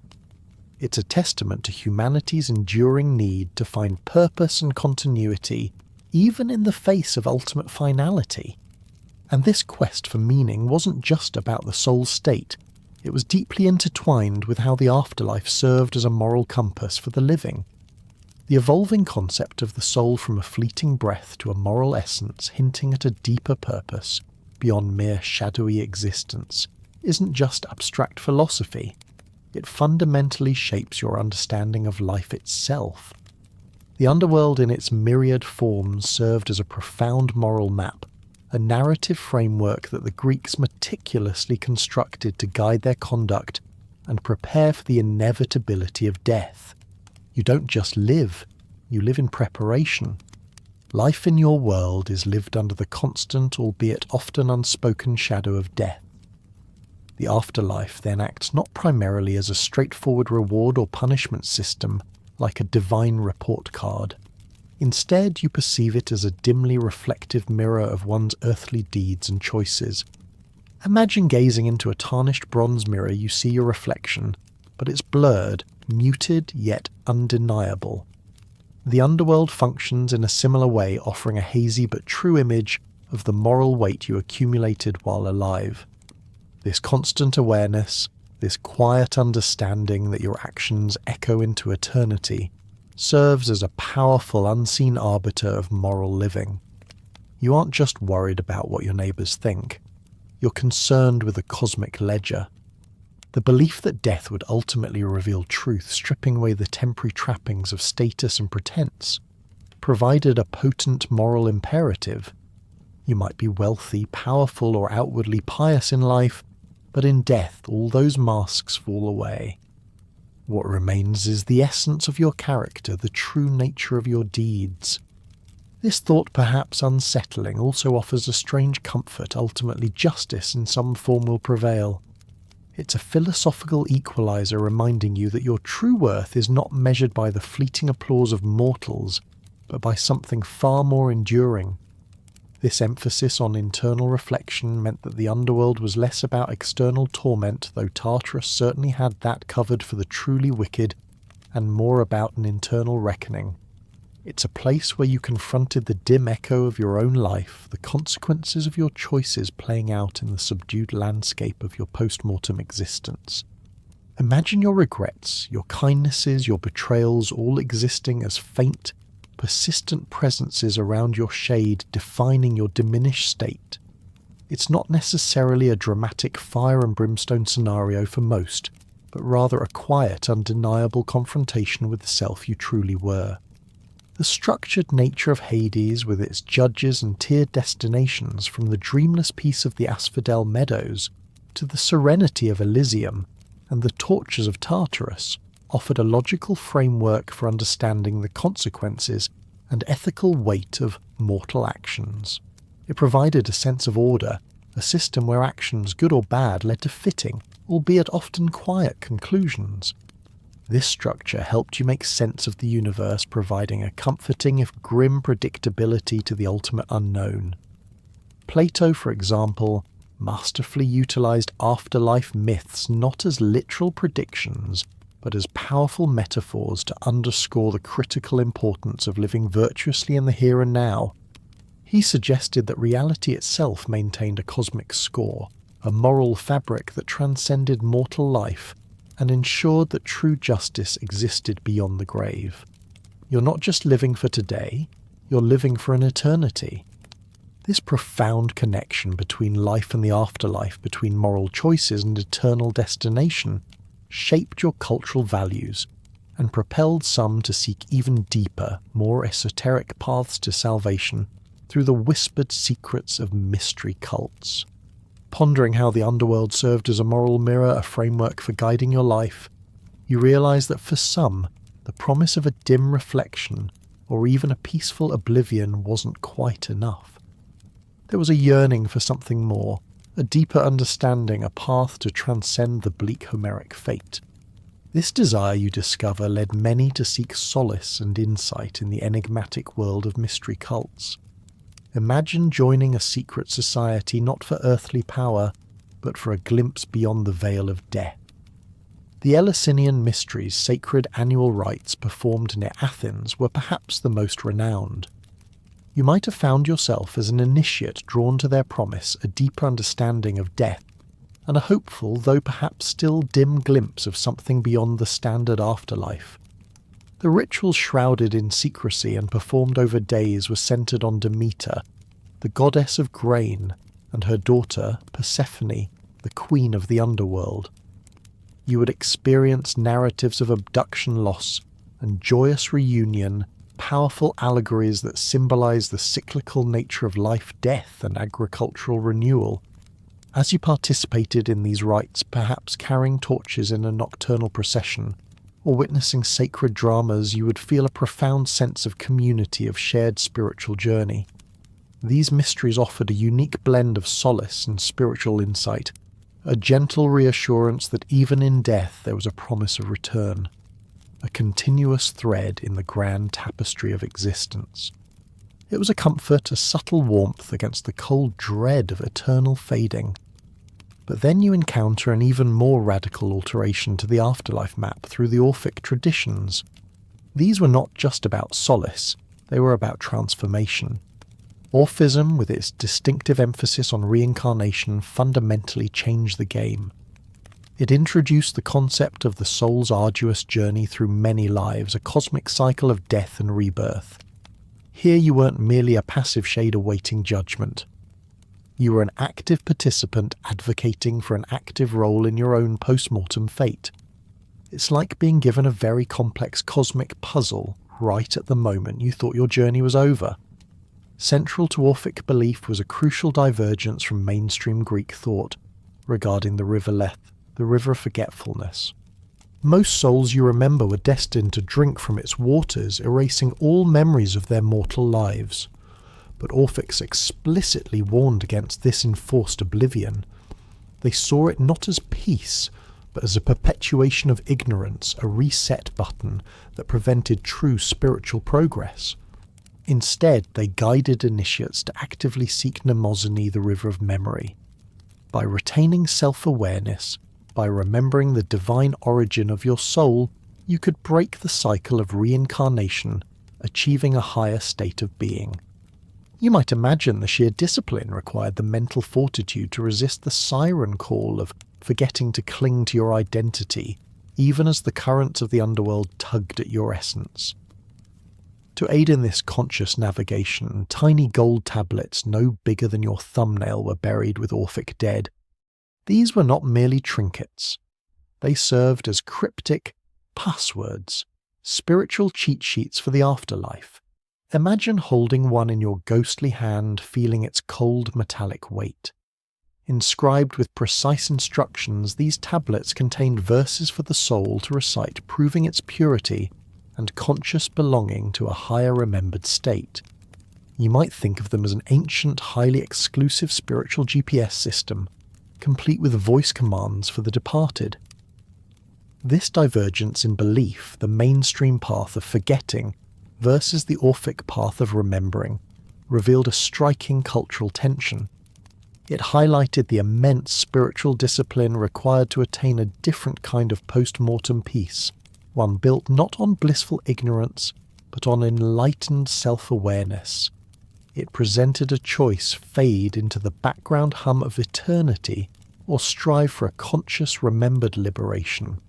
it's a testament to humanity's enduring need to find purpose and continuity, even in the face of ultimate finality. And this quest for meaning wasn't just about the soul's state. It was deeply intertwined with how the afterlife served as a moral compass for the living. The evolving concept of the soul from a fleeting breath to a moral essence hinting at a deeper purpose beyond mere shadowy existence isn't just abstract philosophy. It fundamentally shapes your understanding of life itself. The underworld in its myriad forms served as a profound moral map, a narrative framework that the Greeks meticulously constructed to guide their conduct and prepare for the inevitability of death. You don't just live, you live in preparation. Life in your world is lived under the constant, albeit often unspoken shadow of death. The afterlife then acts not primarily as a straightforward reward or punishment system like a divine report card. Instead, you perceive it as a dimly reflective mirror of one's earthly deeds and choices. Imagine gazing into a tarnished bronze mirror. You see your reflection, but it's blurred, muted, yet undeniable. The underworld functions in a similar way, offering a hazy but true image of the moral weight you accumulated while alive. This constant awareness, this quiet understanding that your actions echo into eternity, serves as a powerful unseen arbiter of moral living. You aren't just worried about what your neighbours think. You're concerned with a cosmic ledger. The belief that death would ultimately reveal truth, stripping away the temporary trappings of status and pretense, provided a potent moral imperative. You might be wealthy, powerful, or outwardly pious in life, but in death all those masks fall away. What remains is the essence of your character, the true nature of your deeds. This thought, perhaps unsettling, also offers a strange comfort. Ultimately, justice in some form will prevail. It's a philosophical equalizer reminding you that your true worth is not measured by the fleeting applause of mortals, but by something far more enduring. This emphasis on internal reflection meant that the underworld was less about external torment, though Tartarus certainly had that covered for the truly wicked, and more about an internal reckoning. It's a place where you confronted the dim echo of your own life, the consequences of your choices playing out in the subdued landscape of your post-mortem existence. Imagine your regrets, your kindnesses, your betrayals all existing as faint, persistent presences around your shade, defining your diminished state. It's not necessarily a dramatic fire and brimstone scenario for most, but rather a quiet, undeniable confrontation with the self you truly were. The structured nature of Hades, with its judges and tiered destinations, from the dreamless peace of the Asphodel Meadows to the serenity of Elysium and the tortures of Tartarus, offered a logical framework for understanding the consequences and ethical weight of mortal actions. It provided a sense of order, a system where actions, good or bad, led to fitting, albeit often quiet, conclusions. This structure helped you make sense of the universe, providing a comforting if grim predictability to the ultimate unknown. Plato, for example, masterfully utilized afterlife myths not as literal predictions, but as powerful metaphors to underscore the critical importance of living virtuously in the here and now. He suggested that reality itself maintained a cosmic score, a moral fabric that transcended mortal life, and ensured that true justice existed beyond the grave. You're not just living for today, you're living for an eternity. This profound connection between life and the afterlife, between moral choices and eternal destination, shaped your cultural values and propelled some to seek even deeper, more esoteric paths to salvation through the whispered secrets of mystery cults. Pondering how the underworld served as a moral mirror, a framework for guiding your life, you realize that for some, the promise of a dim reflection or even a peaceful oblivion wasn't quite enough. There was a yearning for something more, a deeper understanding, a path to transcend the bleak Homeric fate. This desire, you discover, led many to seek solace and insight in the enigmatic world of mystery cults. Imagine joining a secret society not for earthly power, but for a glimpse beyond the veil of death. The Eleusinian Mysteries' sacred annual rites performed near Athens were perhaps the most renowned. You might have found yourself as an initiate drawn to their promise, a deeper understanding of death, and a hopeful, though perhaps still dim glimpse of something beyond the standard afterlife. The rituals shrouded in secrecy and performed over days were centered on Demeter, the goddess of grain, and her daughter, Persephone, the queen of the underworld. You would experience narratives of abduction loss and joyous reunion, powerful allegories that symbolize the cyclical nature of life, death, and agricultural renewal. As you participated in these rites, perhaps carrying torches in a nocturnal procession, or witnessing sacred dramas, you would feel a profound sense of community, of shared spiritual journey. These mysteries offered a unique blend of solace and spiritual insight, a gentle reassurance that even in death there was a promise of return, a continuous thread in the grand tapestry of existence. It was a comfort, a subtle warmth against the cold dread of eternal fading. But then you encounter an even more radical alteration to the afterlife map through the Orphic traditions. These were not just about solace, they were about transformation. Orphism, with its distinctive emphasis on reincarnation, fundamentally changed the game. It introduced the concept of the soul's arduous journey through many lives, a cosmic cycle of death and rebirth. Here you weren't merely a passive shade awaiting judgment. You were an active participant advocating for an active role in your own post-mortem fate. It's like being given a very complex cosmic puzzle right at the moment you thought your journey was over. Central to Orphic belief was a crucial divergence from mainstream Greek thought regarding the river Lethe, the river of forgetfulness. Most souls you remember were destined to drink from its waters, erasing all memories of their mortal lives. But Orphics explicitly warned against this enforced oblivion. They saw it not as peace, but as a perpetuation of ignorance, a reset button that prevented true spiritual progress. Instead, they guided initiates to actively seek Mnemosyne, the river of memory. By retaining self-awareness, by remembering the divine origin of your soul, you could break the cycle of reincarnation, achieving a higher state of being. You might imagine the sheer discipline required, the mental fortitude to resist the siren call of forgetting to cling to your identity, even as the currents of the underworld tugged at your essence. To aid in this conscious navigation, tiny gold tablets no bigger than your thumbnail were buried with Orphic dead. These were not merely trinkets. They served as cryptic passwords, spiritual cheat sheets for the afterlife. Imagine holding one in your ghostly hand, feeling its cold metallic weight. Inscribed with precise instructions, these tablets contained verses for the soul to recite, proving its purity and conscious belonging to a higher remembered state. You might think of them as an ancient, highly exclusive spiritual GPS system, complete with voice commands for the departed. This divergence in belief, the mainstream path of forgetting versus the Orphic path of remembering, revealed a striking cultural tension. It highlighted the immense spiritual discipline required to attain a different kind of post-mortem peace, one built not on blissful ignorance, but on enlightened self-awareness. It presented a choice: fade into the background hum of eternity, or strive for a conscious, remembered liberation.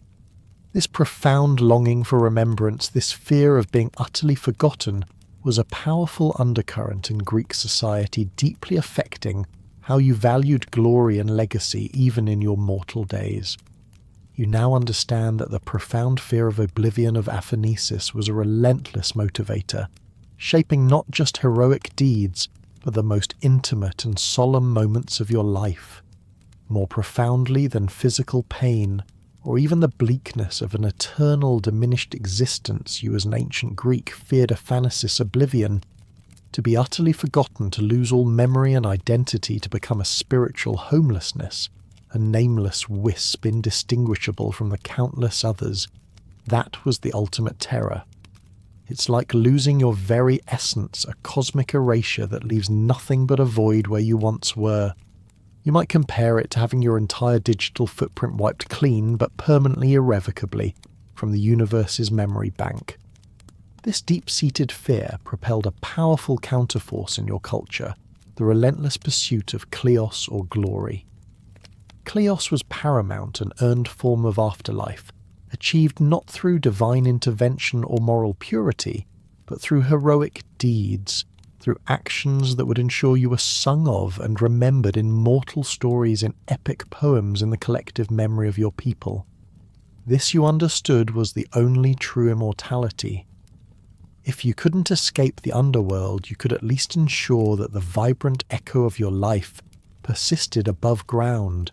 This profound longing for remembrance, this fear of being utterly forgotten, was a powerful undercurrent in Greek society, deeply affecting how you valued glory and legacy even in your mortal days. You now understand that the profound fear of oblivion of aphanesis was a relentless motivator, shaping not just heroic deeds, but the most intimate and solemn moments of your life. More profoundly than physical pain, or even the bleakness of an eternal diminished existence, you as an ancient Greek feared aphanesis, oblivion, to be utterly forgotten, to lose all memory and identity, to become a spiritual homelessness, a nameless wisp indistinguishable from the countless others. That was the ultimate terror. It's like losing your very essence, a cosmic erasure that leaves nothing but a void where you once were. You might compare it to having your entire digital footprint wiped clean, but permanently, irrevocably, from the universe's memory bank. This deep-seated fear propelled a powerful counterforce in your culture, the relentless pursuit of kleos or glory. Kleos was paramount and earned form of afterlife, achieved not through divine intervention or moral purity, but through heroic deeds, through actions that would ensure you were sung of and remembered in mortal stories in epic poems in the collective memory of your people. This, you understood, was the only true immortality. If you couldn't escape the underworld, you could at least ensure that the vibrant echo of your life persisted above ground,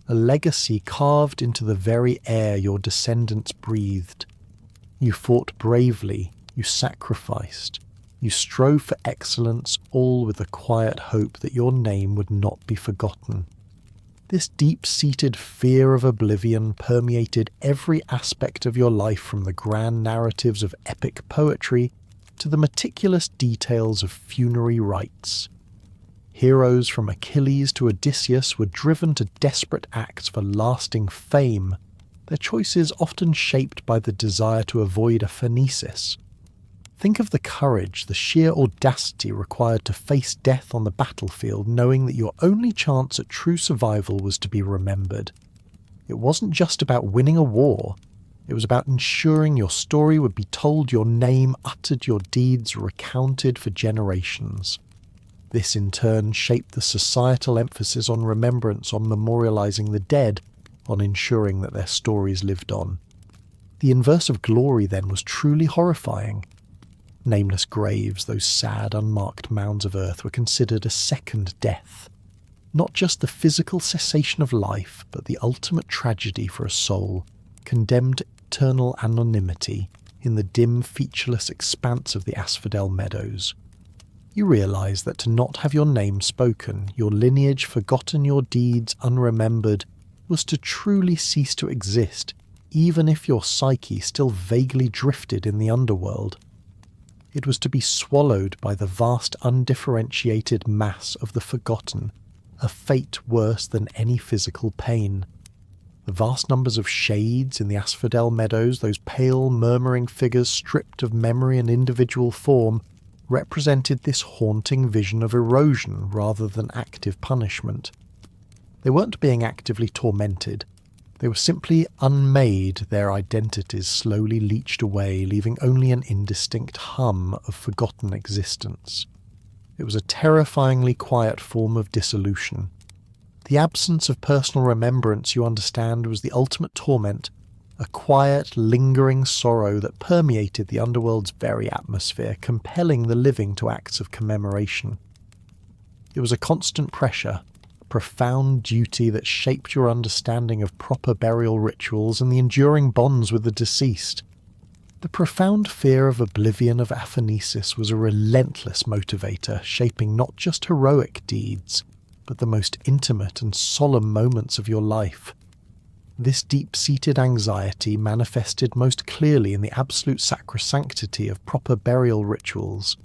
a legacy carved into the very air your descendants breathed. You fought bravely, you sacrificed, you strove for excellence, all with the quiet hope that your name would not be forgotten. This deep-seated fear of oblivion permeated every aspect of your life, from the grand narratives of epic poetry to the meticulous details of funerary rites. Heroes from Achilles to Odysseus were driven to desperate acts for lasting fame, their choices often shaped by the desire to avoid a phanesis. Think of the courage, the sheer audacity required to face death on the battlefield, knowing that your only chance at true survival was to be remembered. It wasn't just about winning a war. It was about ensuring your story would be told, your name uttered, your deeds recounted for generations. This in turn shaped the societal emphasis on remembrance, on memorializing the dead, on ensuring that their stories lived on. The inverse of glory then was truly horrifying. Nameless graves, those sad, unmarked mounds of earth, were considered a second death. Not just the physical cessation of life, but the ultimate tragedy for a soul, condemned to eternal anonymity in the dim, featureless expanse of the asphodel meadows. You realize that to not have your name spoken, your lineage forgotten, your deeds unremembered, was to truly cease to exist, even if your psyche still vaguely drifted in the underworld. It was to be swallowed by the vast undifferentiated mass of the forgotten, a fate worse than any physical pain. The vast numbers of shades in the asphodel meadows, those pale, murmuring figures stripped of memory and individual form, represented this haunting vision of erosion rather than active punishment. They weren't being actively tormented. They were simply unmade, their identities slowly leached away, leaving only an indistinct hum of forgotten existence. It was a terrifyingly quiet form of dissolution. The absence of personal remembrance, you understand, was the ultimate torment, a quiet, lingering sorrow that permeated the underworld's very atmosphere, compelling the living to acts of commemoration. It was a constant pressure, profound duty that shaped your understanding of proper burial rituals and the enduring bonds with the deceased. The profound fear of oblivion, of aphanesis, was a relentless motivator, shaping not just heroic deeds, but the most intimate and solemn moments of your life. This deep-seated anxiety manifested most clearly in the absolute sacrosanctity of proper burial rituals.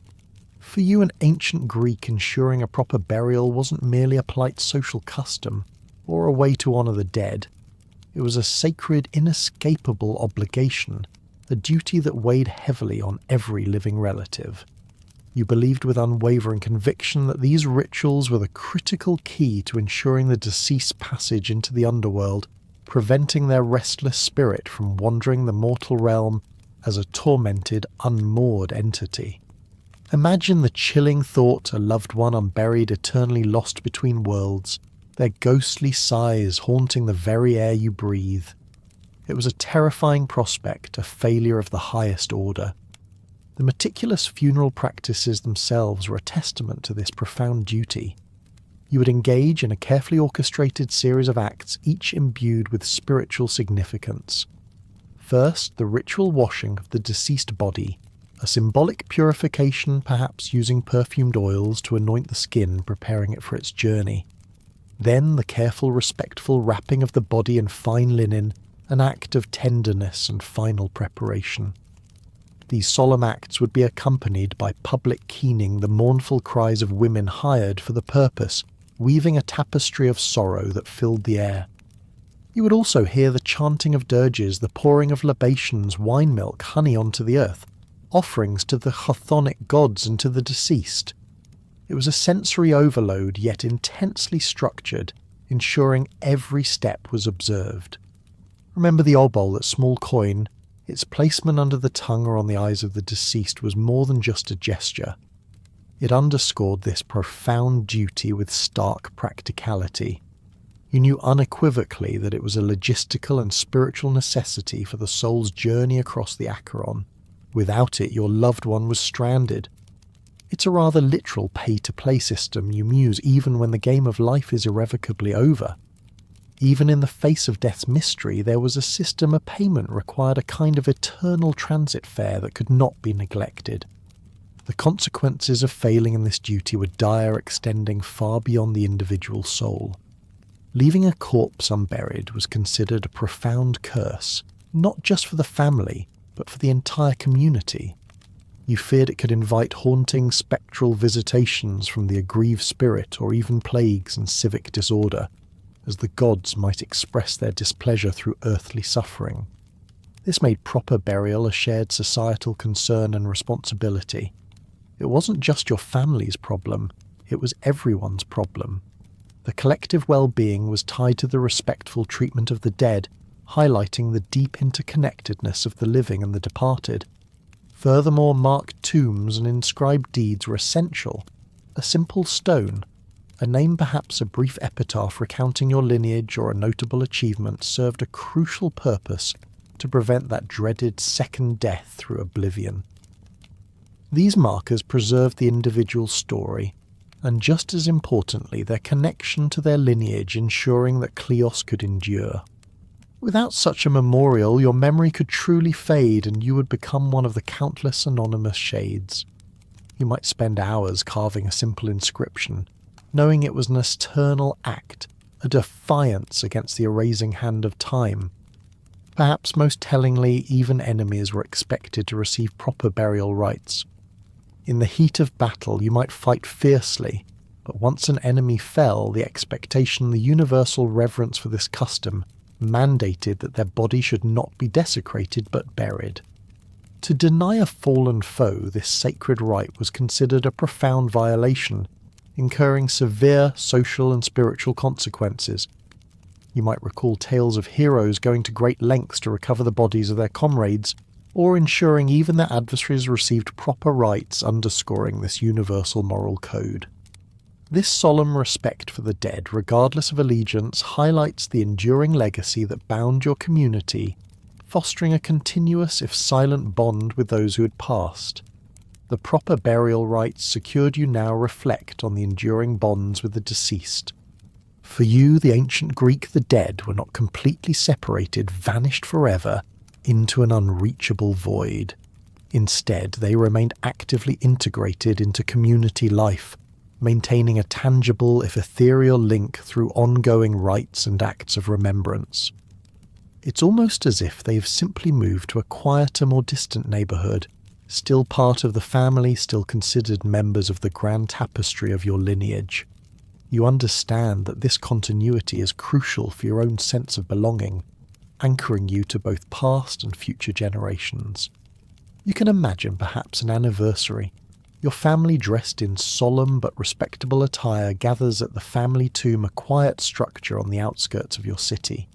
For you, an ancient Greek, ensuring a proper burial wasn't merely a polite social custom, or a way to honour the dead. It was a sacred, inescapable obligation, a duty that weighed heavily on every living relative. You believed with unwavering conviction that these rituals were the critical key to ensuring the deceased's passage into the underworld, preventing their restless spirit from wandering the mortal realm as a tormented, unmoored entity. Imagine the chilling thought, a loved one unburied, eternally lost between worlds, their ghostly sighs haunting the very air you breathe. It was a terrifying prospect, a failure of the highest order. The meticulous funeral practices themselves were a testament to this profound duty. You would engage in a carefully orchestrated series of acts, each imbued with spiritual significance. First, the ritual washing of the deceased body, a symbolic purification, perhaps using perfumed oils to anoint the skin, preparing it for its journey. Then the careful, respectful wrapping of the body in fine linen, an act of tenderness and final preparation. These solemn acts would be accompanied by public keening, the mournful cries of women hired for the purpose, weaving a tapestry of sorrow that filled the air. You would also hear the chanting of dirges, the pouring of libations, wine milk, honey onto the earth, offerings to the chthonic gods and to the deceased. It was a sensory overload, yet intensely structured, ensuring every step was observed. Remember the obol, that small coin? Its placement under the tongue or on the eyes of the deceased was more than just a gesture. It underscored this profound duty with stark practicality. You knew unequivocally that it was a logistical and spiritual necessity for the soul's journey across the Acheron. Without it, your loved one was stranded. It's a rather literal pay-to-play system you muse even when the game of life is irrevocably over. Even in the face of death's mystery, there was a system of payment required, a kind of eternal transit fare that could not be neglected. The consequences of failing in this duty were dire, extending far beyond the individual soul. Leaving a corpse unburied was considered a profound curse, not just for the family, but for the entire community. You feared it could invite haunting, spectral visitations from the aggrieved spirit, or even plagues and civic disorder, as the gods might express their displeasure through earthly suffering. This made proper burial a shared societal concern and responsibility. It wasn't just your family's problem, it was everyone's problem. The collective well-being was tied to the respectful treatment of the dead, highlighting the deep interconnectedness of the living and the departed. Furthermore, marked tombs and inscribed deeds were essential. A simple stone, a name, perhaps a brief epitaph recounting your lineage or a notable achievement, served a crucial purpose to prevent that dreaded second death through oblivion. These markers preserved the individual's story, and just as importantly, their connection to their lineage, ensuring that Kleos could endure. Without such a memorial, your memory could truly fade and you would become one of the countless anonymous shades. You might spend hours carving a simple inscription, knowing it was an eternal act, a defiance against the erasing hand of time. Perhaps most tellingly, even enemies were expected to receive proper burial rites. In the heat of battle, you might fight fiercely, but once an enemy fell, the expectation, the universal reverence for this custom, mandated that their body should not be desecrated but buried. To deny a fallen foe this sacred rite was considered a profound violation, incurring severe social and spiritual consequences. You might recall tales of heroes going to great lengths to recover the bodies of their comrades, or ensuring even their adversaries received proper rites, underscoring this universal moral code. This solemn respect for the dead, regardless of allegiance, highlights the enduring legacy that bound your community, fostering a continuous, if silent, bond with those who had passed. The proper burial rites secured you now reflect on the enduring bonds with the deceased. For you, the ancient Greek, the dead were not completely separated, vanished forever, into an unreachable void. Instead, they remained actively integrated into community life, maintaining a tangible, if ethereal, link through ongoing rites and acts of remembrance. It's almost as if they've simply moved to a quieter, more distant neighbourhood, still part of the family, still considered members of the grand tapestry of your lineage. You understand that this continuity is crucial for your own sense of belonging, anchoring you to both past and future generations. You can imagine perhaps an anniversary. Your family, dressed in solemn but respectable attire, gathers at the family tomb, a quiet structure on the outskirts of your city.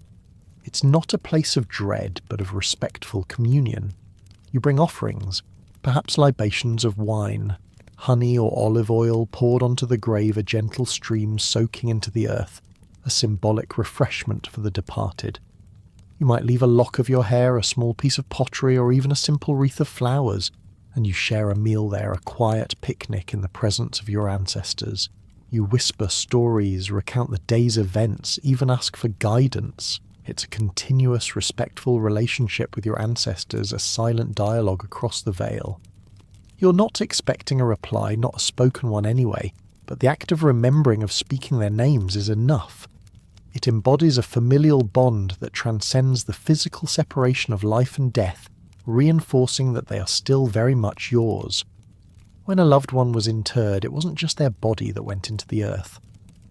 It's not a place of dread, but of respectful communion. You bring offerings, perhaps libations of wine, honey or olive oil poured onto the grave, a gentle stream soaking into the earth, a symbolic refreshment for the departed. You might leave a lock of your hair, a small piece of pottery, or even a simple wreath of flowers, and you share a meal there, a quiet picnic in the presence of your ancestors. You whisper stories, recount the day's events, even ask for guidance. It's a continuous, respectful relationship with your ancestors, a silent dialogue across the veil. You're not expecting a reply, not a spoken one anyway, but the act of remembering, of speaking their names, is enough. It embodies a familial bond that transcends the physical separation of life and death, reinforcing that they are still very much yours. When a loved one was interred, it wasn't just their body that went into the earth.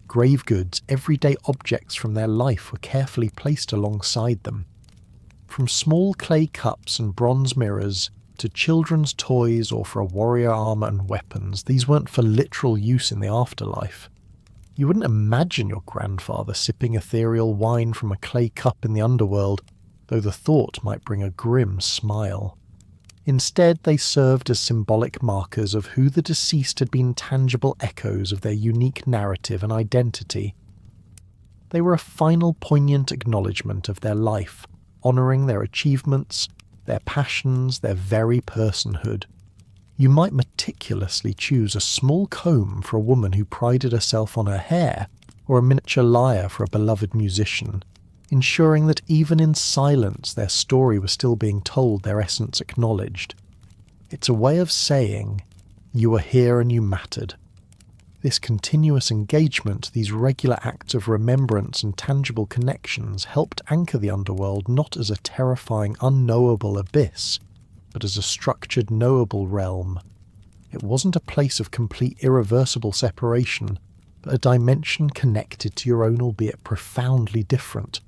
Grave goods, everyday objects from their life, were carefully placed alongside them. From small clay cups and bronze mirrors to children's toys or for a warrior armour and weapons, these weren't for literal use in the afterlife. You wouldn't imagine your grandfather sipping ethereal wine from a clay cup in the underworld, though the thought might bring a grim smile. Instead, they served as symbolic markers of who the deceased had been, tangible echoes of their unique narrative and identity. They were a final poignant acknowledgement of their life, honouring their achievements, their passions, their very personhood. You might meticulously choose a small comb for a woman who prided herself on her hair, or a miniature lyre for a beloved musician, ensuring that even in silence their story was still being told, their essence acknowledged. It's a way of saying, you were here and you mattered. This continuous engagement, these regular acts of remembrance and tangible connections helped anchor the underworld not as a terrifying, unknowable abyss, but as a structured, knowable realm. It wasn't a place of complete, irreversible separation, but a dimension connected to your own, albeit profoundly different.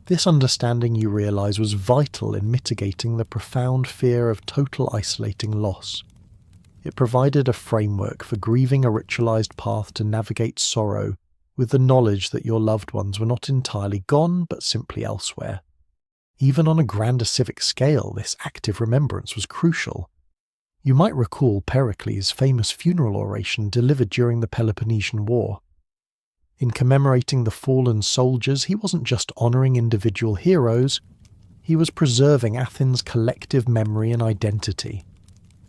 This understanding, you realise, was vital in mitigating the profound fear of total isolating loss. It provided a framework for grieving a ritualised path to navigate sorrow, with the knowledge that your loved ones were not entirely gone, but simply elsewhere. Even on a grander civic scale, this active remembrance was crucial. You might recall Pericles' famous funeral oration delivered during the Peloponnesian War. In commemorating the fallen soldiers, he wasn't just honouring individual heroes, he was preserving Athens' collective memory and identity.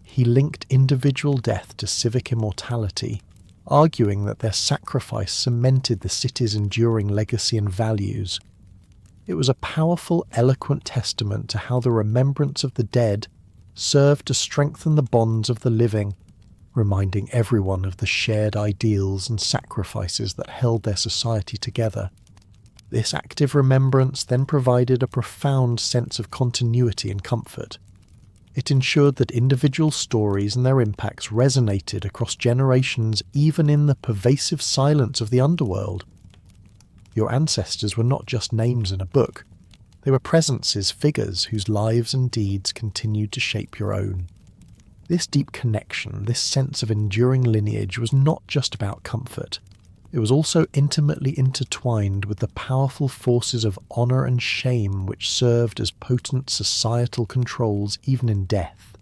He linked individual death to civic immortality, arguing that their sacrifice cemented the city's enduring legacy and values. It was a powerful, eloquent testament to how the remembrance of the dead served to strengthen the bonds of the living, reminding everyone of the shared ideals and sacrifices that held their society together. This active remembrance then provided a profound sense of continuity and comfort. It ensured that individual stories and their impacts resonated across generations, even in the pervasive silence of the underworld. Your ancestors were not just names in a book. They were presences, figures whose lives and deeds continued to shape your own. This deep connection, this sense of enduring lineage, was not just about comfort. It was also intimately intertwined with the powerful forces of honour and shame which served as potent societal controls even in death.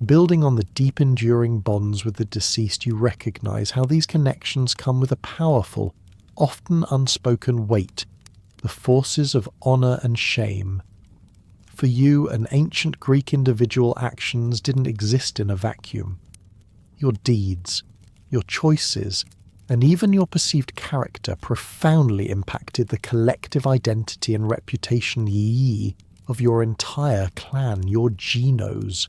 Building on the deep enduring bonds with the deceased, you recognise how these connections come with a powerful, often unspoken weight, the forces of honour and shame. For you, an ancient Greek individual actions didn't exist in a vacuum. Your deeds, your choices, and even your perceived character profoundly impacted the collective identity and reputation of your entire clan, your genos.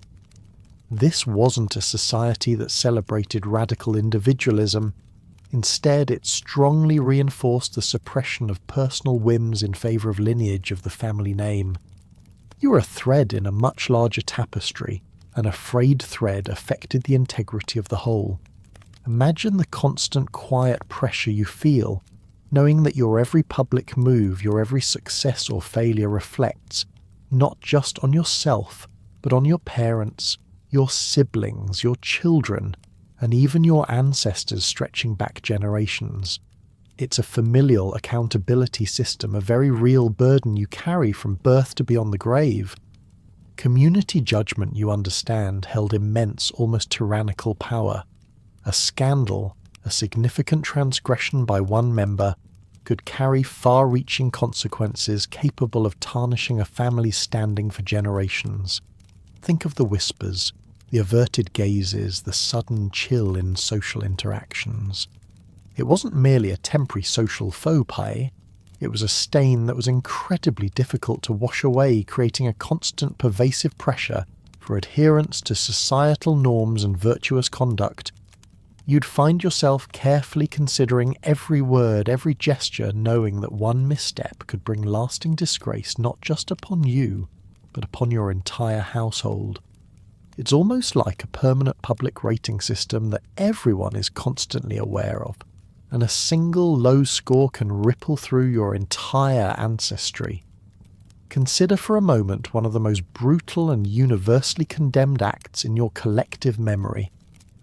This wasn't a society that celebrated radical individualism. Instead, it strongly reinforced the suppression of personal whims in favour of lineage of the family name. You were a thread in a much larger tapestry, and a frayed thread affected the integrity of the whole. Imagine the constant quiet pressure you feel, knowing that your every public move, your every success or failure reflects, not just on yourself, but on your parents, your siblings, your children, and even your ancestors stretching back generations. It's a familial accountability system, a very real burden you carry from birth to beyond the grave. Community judgment, you understand, held immense, almost tyrannical power. A scandal, a significant transgression by one member, could carry far-reaching consequences capable of tarnishing a family's standing for generations. Think of the whispers, the averted gazes, the sudden chill in social interactions. It wasn't merely a temporary social faux pas, it was a stain that was incredibly difficult to wash away, creating a constant pervasive pressure for adherence to societal norms and virtuous conduct. You'd find yourself carefully considering every word, every gesture, knowing that one misstep could bring lasting disgrace not just upon you, but upon your entire household. It's almost like a permanent public rating system that everyone is constantly aware of, and a single low score can ripple through your entire ancestry. Consider for a moment one of the most brutal and universally condemned acts in your collective memory,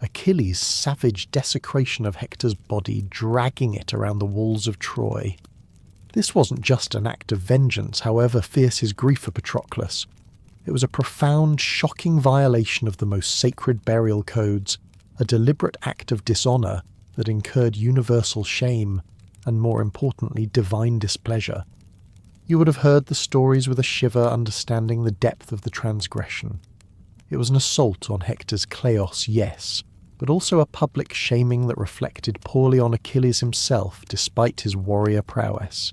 Achilles' savage desecration of Hector's body, dragging it around the walls of Troy. This wasn't just an act of vengeance, however fierce his grief for Patroclus. It was a profound, shocking violation of the most sacred burial codes, a deliberate act of dishonour that incurred universal shame, and more importantly, divine displeasure. You would have heard the stories with a shiver, understanding the depth of the transgression. It was an assault on Hector's kleos, yes, but also a public shaming that reflected poorly on Achilles himself despite his warrior prowess.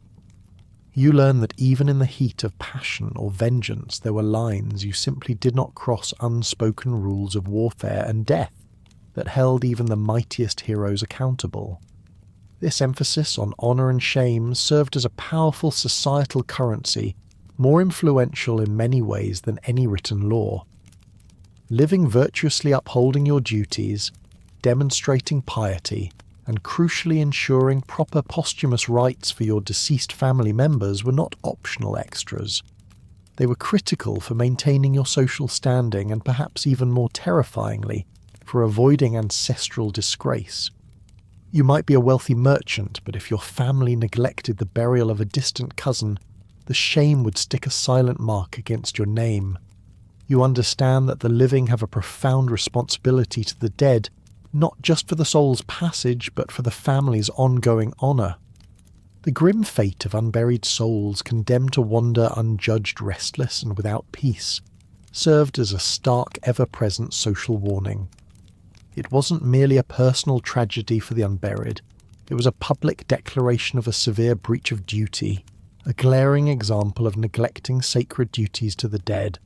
You learn that even in the heat of passion or vengeance there were lines you simply did not cross, unspoken rules of warfare and death that held even the mightiest heroes accountable. This emphasis on honour and shame served as a powerful societal currency, more influential in many ways than any written law. Living virtuously, upholding your duties, demonstrating piety, and crucially ensuring proper posthumous rites for your deceased family members were not optional extras. They were critical for maintaining your social standing and perhaps even more terrifyingly, for avoiding ancestral disgrace. You might be a wealthy merchant, but if your family neglected the burial of a distant cousin, the shame would stick a silent mark against your name. You understand that the living have a profound responsibility to the dead, not just for the soul's passage, but for the family's ongoing honour. The grim fate of unburied souls, condemned to wander unjudged, restless, and without peace, served as a stark, ever-present social warning. It wasn't merely a personal tragedy for the unburied, it was a public declaration of a severe breach of duty, a glaring example of neglecting sacred duties to the dead.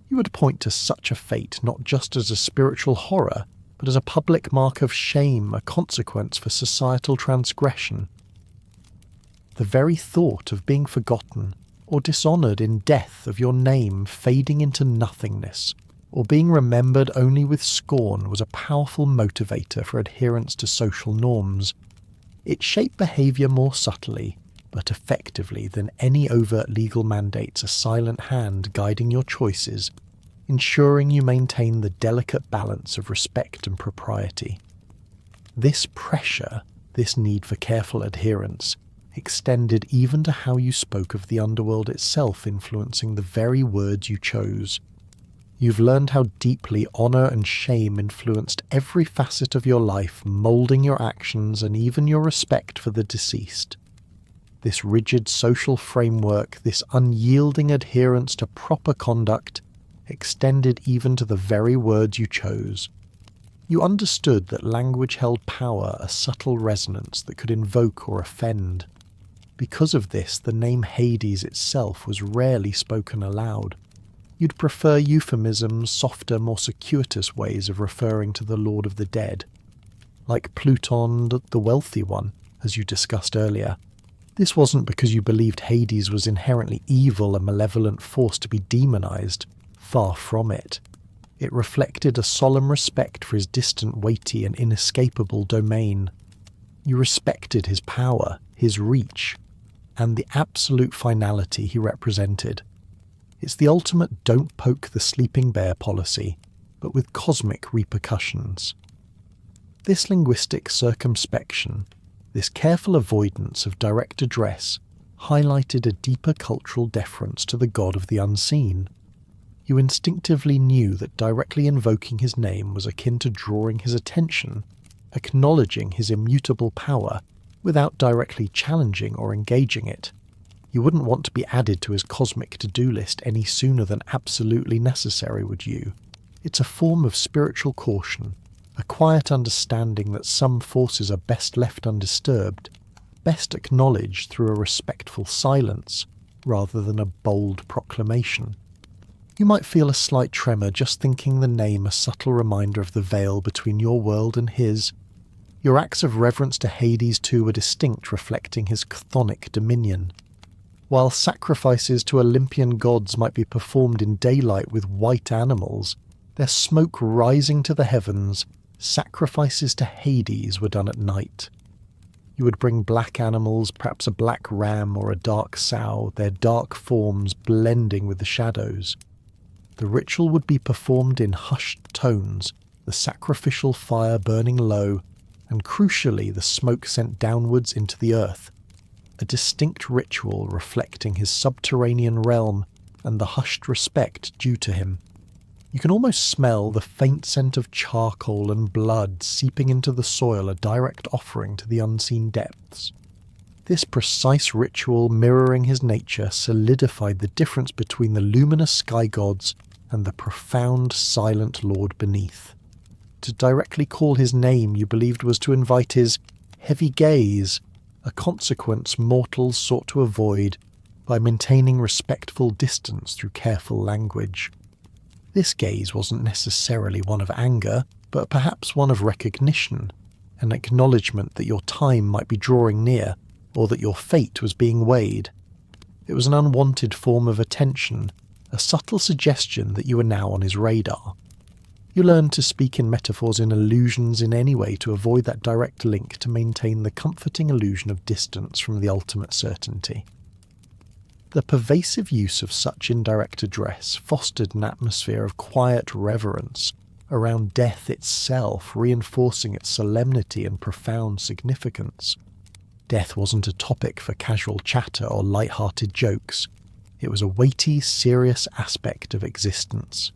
You would point to such a fate not just as a spiritual horror, but as a public mark of shame, a consequence for societal transgression. The very thought of being forgotten, or dishonoured in death, of your name fading into nothingness, or being remembered only with scorn, was a powerful motivator for adherence to social norms. It shaped behaviour more subtly, but effectively than any overt legal mandates, a silent hand guiding your choices, ensuring you maintain the delicate balance of respect and propriety. This pressure, this need for careful adherence, extended even to how you spoke of the underworld itself, influencing the very words you chose. You've learned how deeply honour and shame influenced every facet of your life, moulding your actions and even your respect for the deceased. This rigid social framework, this unyielding adherence to proper conduct, extended even to the very words you chose. You understood that language held power, a subtle resonance that could invoke or offend. Because of this, the name Hades itself was rarely spoken aloud. You'd prefer euphemisms, softer, more circuitous ways of referring to the Lord of the Dead. Like Pluton, the wealthy one, as you discussed earlier. This wasn't because you believed Hades was inherently evil, a malevolent force to be demonized. Far from it. It reflected a solemn respect for his distant, weighty, and inescapable domain. You respected his power, his reach, and the absolute finality he represented. It's the ultimate don't poke the sleeping bear policy, but with cosmic repercussions. This linguistic circumspection, this careful avoidance of direct address, highlighted a deeper cultural deference to the god of the unseen. You instinctively knew that directly invoking his name was akin to drawing his attention, acknowledging his immutable power, without directly challenging or engaging it. You wouldn't want to be added to his cosmic to-do list any sooner than absolutely necessary, would you? It's a form of spiritual caution, a quiet understanding that some forces are best left undisturbed, best acknowledged through a respectful silence, rather than a bold proclamation. You might feel a slight tremor just thinking the name a subtle reminder of the veil between your world and his. Your acts of reverence to Hades too were distinct, reflecting his chthonic dominion. While sacrifices to Olympian gods might be performed in daylight with white animals, their smoke rising to the heavens, sacrifices to Hades were done at night. You would bring black animals, perhaps a black ram or a dark sow, their dark forms blending with the shadows. The ritual would be performed in hushed tones, the sacrificial fire burning low, and crucially the smoke sent downwards into the earth, a distinct ritual reflecting his subterranean realm and the hushed respect due to him. You can almost smell the faint scent of charcoal and blood seeping into the soil, a direct offering to the unseen depths. This precise ritual mirroring his nature solidified the difference between the luminous sky gods and the profound, silent lord beneath. To directly call his name you believed was to invite his heavy gaze, a consequence mortals sought to avoid by maintaining respectful distance through careful language. This gaze wasn't necessarily one of anger, but perhaps one of recognition, an acknowledgement that your time might be drawing near, or that your fate was being weighed. It was an unwanted form of attention, a subtle suggestion that you were now on his radar. You learned to speak in metaphors and allusions in any way to avoid that direct link, to maintain the comforting illusion of distance from the ultimate certainty. The pervasive use of such indirect address fostered an atmosphere of quiet reverence around death itself, reinforcing its solemnity and profound significance. Death wasn't a topic for casual chatter or light-hearted jokes. It was a weighty, serious aspect of existence.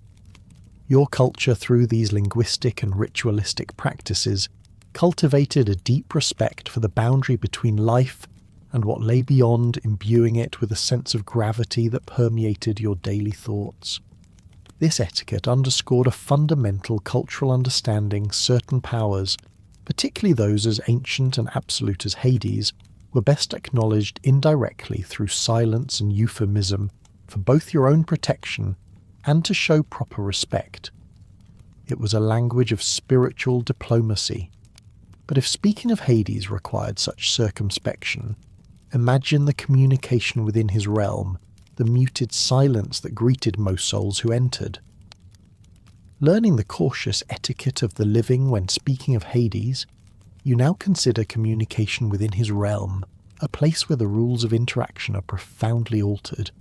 Your culture, through these linguistic and ritualistic practices, cultivated a deep respect for the boundary between life and what lay beyond, imbuing it with a sense of gravity that permeated your daily thoughts. This etiquette underscored a fundamental cultural understanding certain powers, particularly those as ancient and absolute as Hades, were best acknowledged indirectly through silence and euphemism for both your own protection and to show proper respect. It was a language of spiritual diplomacy. But if speaking of Hades required such circumspection, imagine the communication within his realm, the muted silence that greeted most souls who entered. Learning the cautious etiquette of the living when speaking of Hades, you now consider communication within his realm, a place where the rules of interaction are profoundly altered.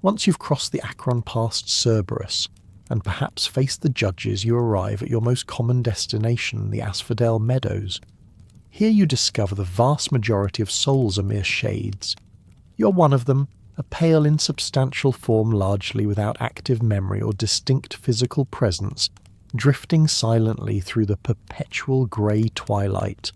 Once you've crossed the Akron past Cerberus, and perhaps faced the judges, you arrive at your most common destination, the Asphodel Meadows. Here you discover the vast majority of souls are mere shades. You're one of them, a pale, insubstantial form largely without active memory or distinct physical presence, drifting silently through the perpetual grey twilight.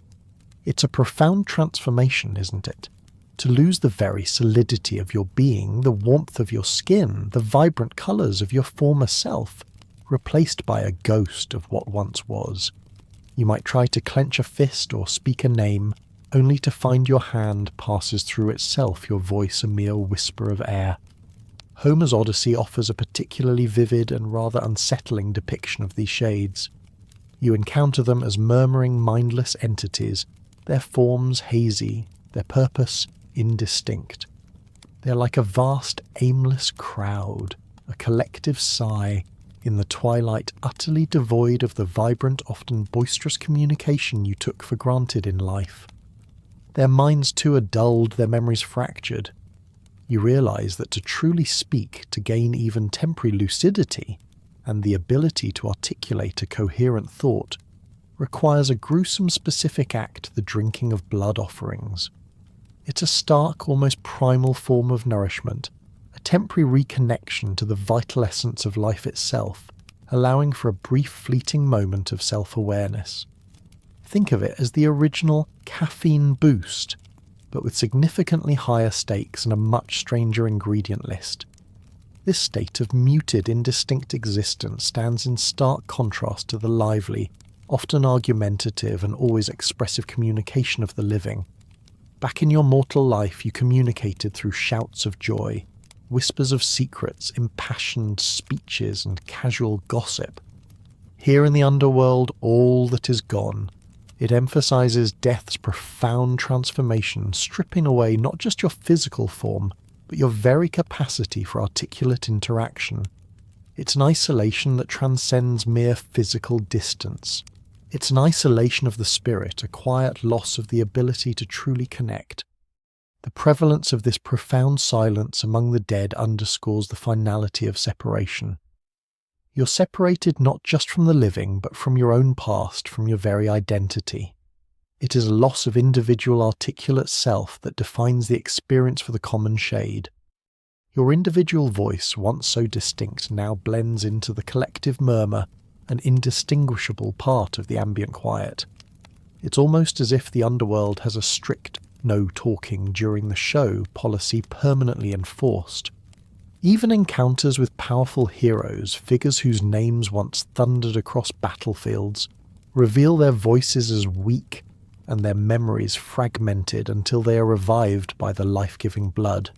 It's a profound transformation, isn't it? To lose the very solidity of your being, the warmth of your skin, the vibrant colours of your former self, replaced by a ghost of what once was. You might try to clench a fist or speak a name, only to find your hand passes through itself, your voice a mere whisper of air. Homer's Odyssey offers a particularly vivid and rather unsettling depiction of these shades. You encounter them as murmuring, mindless entities, their forms hazy, their purpose indistinct. They're like a vast, aimless crowd, a collective sigh, in the twilight utterly devoid of the vibrant, often boisterous communication you took for granted in life. Their minds too are dulled, their memories fractured. You realise that to truly speak, to gain even temporary lucidity, and the ability to articulate a coherent thought, requires a gruesome specific act, the drinking of blood offerings. It's a stark, almost primal form of nourishment, a temporary reconnection to the vital essence of life itself, allowing for a brief fleeting moment of self-awareness. Think of it as the original caffeine boost, but with significantly higher stakes and a much stranger ingredient list. This state of muted, indistinct existence stands in stark contrast to the lively, often argumentative and always expressive communication of the living. Back in your mortal life you communicated through shouts of joy, whispers of secrets, impassioned speeches and casual gossip. Here in the Underworld all that is gone. It emphasizes death's profound transformation, stripping away not just your physical form, but your very capacity for articulate interaction. It's an isolation that transcends mere physical distance. It's an isolation of the spirit, a quiet loss of the ability to truly connect. The prevalence of this profound silence among the dead underscores the finality of separation. You're separated not just from the living, but from your own past, from your very identity. It is a loss of individual articulate self that defines the experience for the common shade. Your individual voice, once so distinct, now blends into the collective murmur, an indistinguishable part of the ambient quiet. It's almost as if the Underworld has a strict no talking during the show policy permanently enforced. Even encounters with powerful heroes, figures whose names once thundered across battlefields, reveal their voices as weak and their memories fragmented until they are revived by the life-giving blood.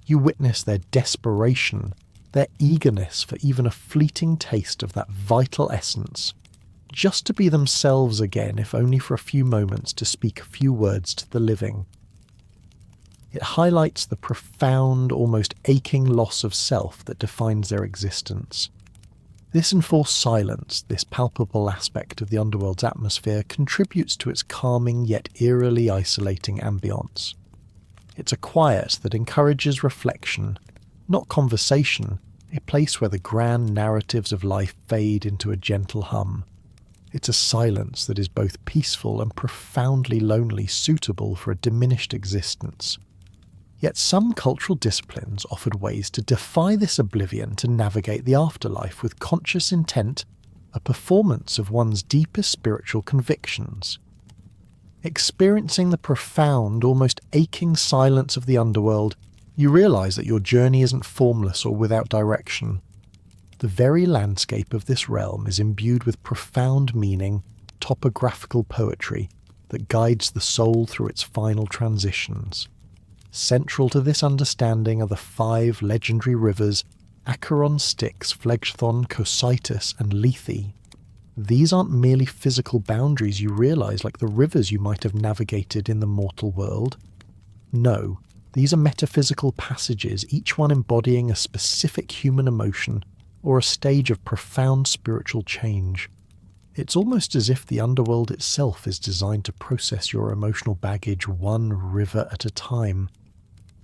You witness their desperation, their eagerness for even a fleeting taste of that vital essence, just to be themselves again, if only for a few moments, to speak a few words to the living. It highlights the profound, almost aching loss of self that defines their existence. This enforced silence, this palpable aspect of the Underworld's atmosphere, contributes to its calming yet eerily isolating ambience. It's a quiet that encourages reflection, not conversation, a place where the grand narratives of life fade into a gentle hum. It's a silence that is both peaceful and profoundly lonely, suitable for a diminished existence. Yet some cultural disciplines offered ways to defy this oblivion to navigate the afterlife with conscious intent, a performance of one's deepest spiritual convictions. Experiencing the profound, almost aching silence of the Underworld, you realise that your journey isn't formless or without direction. The very landscape of this realm is imbued with profound meaning, topographical poetry that guides the soul through its final transitions. Central to this understanding are the 5 legendary rivers Acheron, Styx, Phlegethon, Cocytus, and Lethe. These aren't merely physical boundaries you realise like the rivers you might have navigated in the mortal world. No, these are metaphysical passages, each one embodying a specific human emotion or a stage of profound spiritual change. It's almost as if the Underworld itself is designed to process your emotional baggage one river at a time.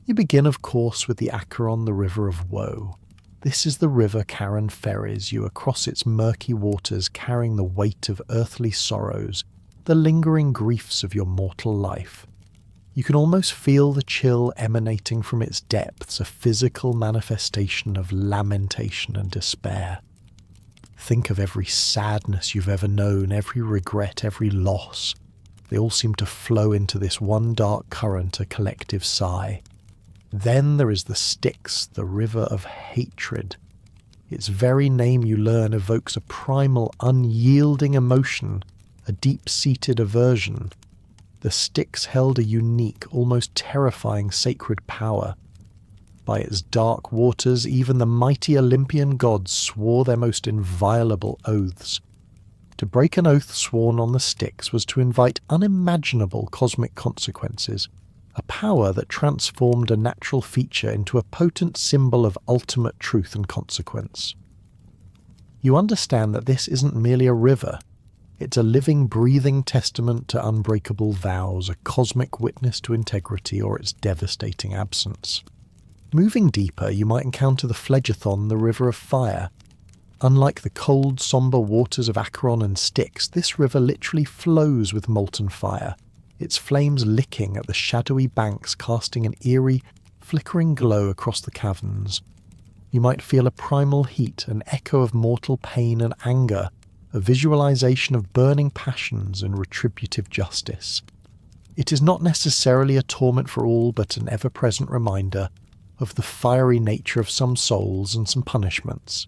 You begin, of course, with the Acheron, the river of woe. This is the river Charon ferries you across its murky waters, carrying the weight of earthly sorrows, the lingering griefs of your mortal life. You can almost feel the chill emanating from its depths, a physical manifestation of lamentation and despair. Think of every sadness you've ever known, every regret, every loss. They all seem to flow into this one dark current, a collective sigh. Then there is the Styx, the river of hatred. Its very name, you learn, evokes a primal, unyielding emotion, a deep-seated aversion. The Styx held a unique, almost terrifying sacred power. By its dark waters, even the mighty Olympian gods swore their most inviolable oaths. To break an oath sworn on the Styx was to invite unimaginable cosmic consequences, a power that transformed a natural feature into a potent symbol of ultimate truth and consequence. You understand that this isn't merely a river. It's a living, breathing testament to unbreakable vows, a cosmic witness to integrity or its devastating absence. Moving deeper, you might encounter the Phlegethon, the river of fire. Unlike the cold, sombre waters of Acheron and Styx, this river literally flows with molten fire, its flames licking at the shadowy banks, casting an eerie, flickering glow across the caverns. You might feel a primal heat, an echo of mortal pain and anger, a visualization of burning passions and retributive justice. It is not necessarily a torment for all, but an ever-present reminder of the fiery nature of some souls and some punishments.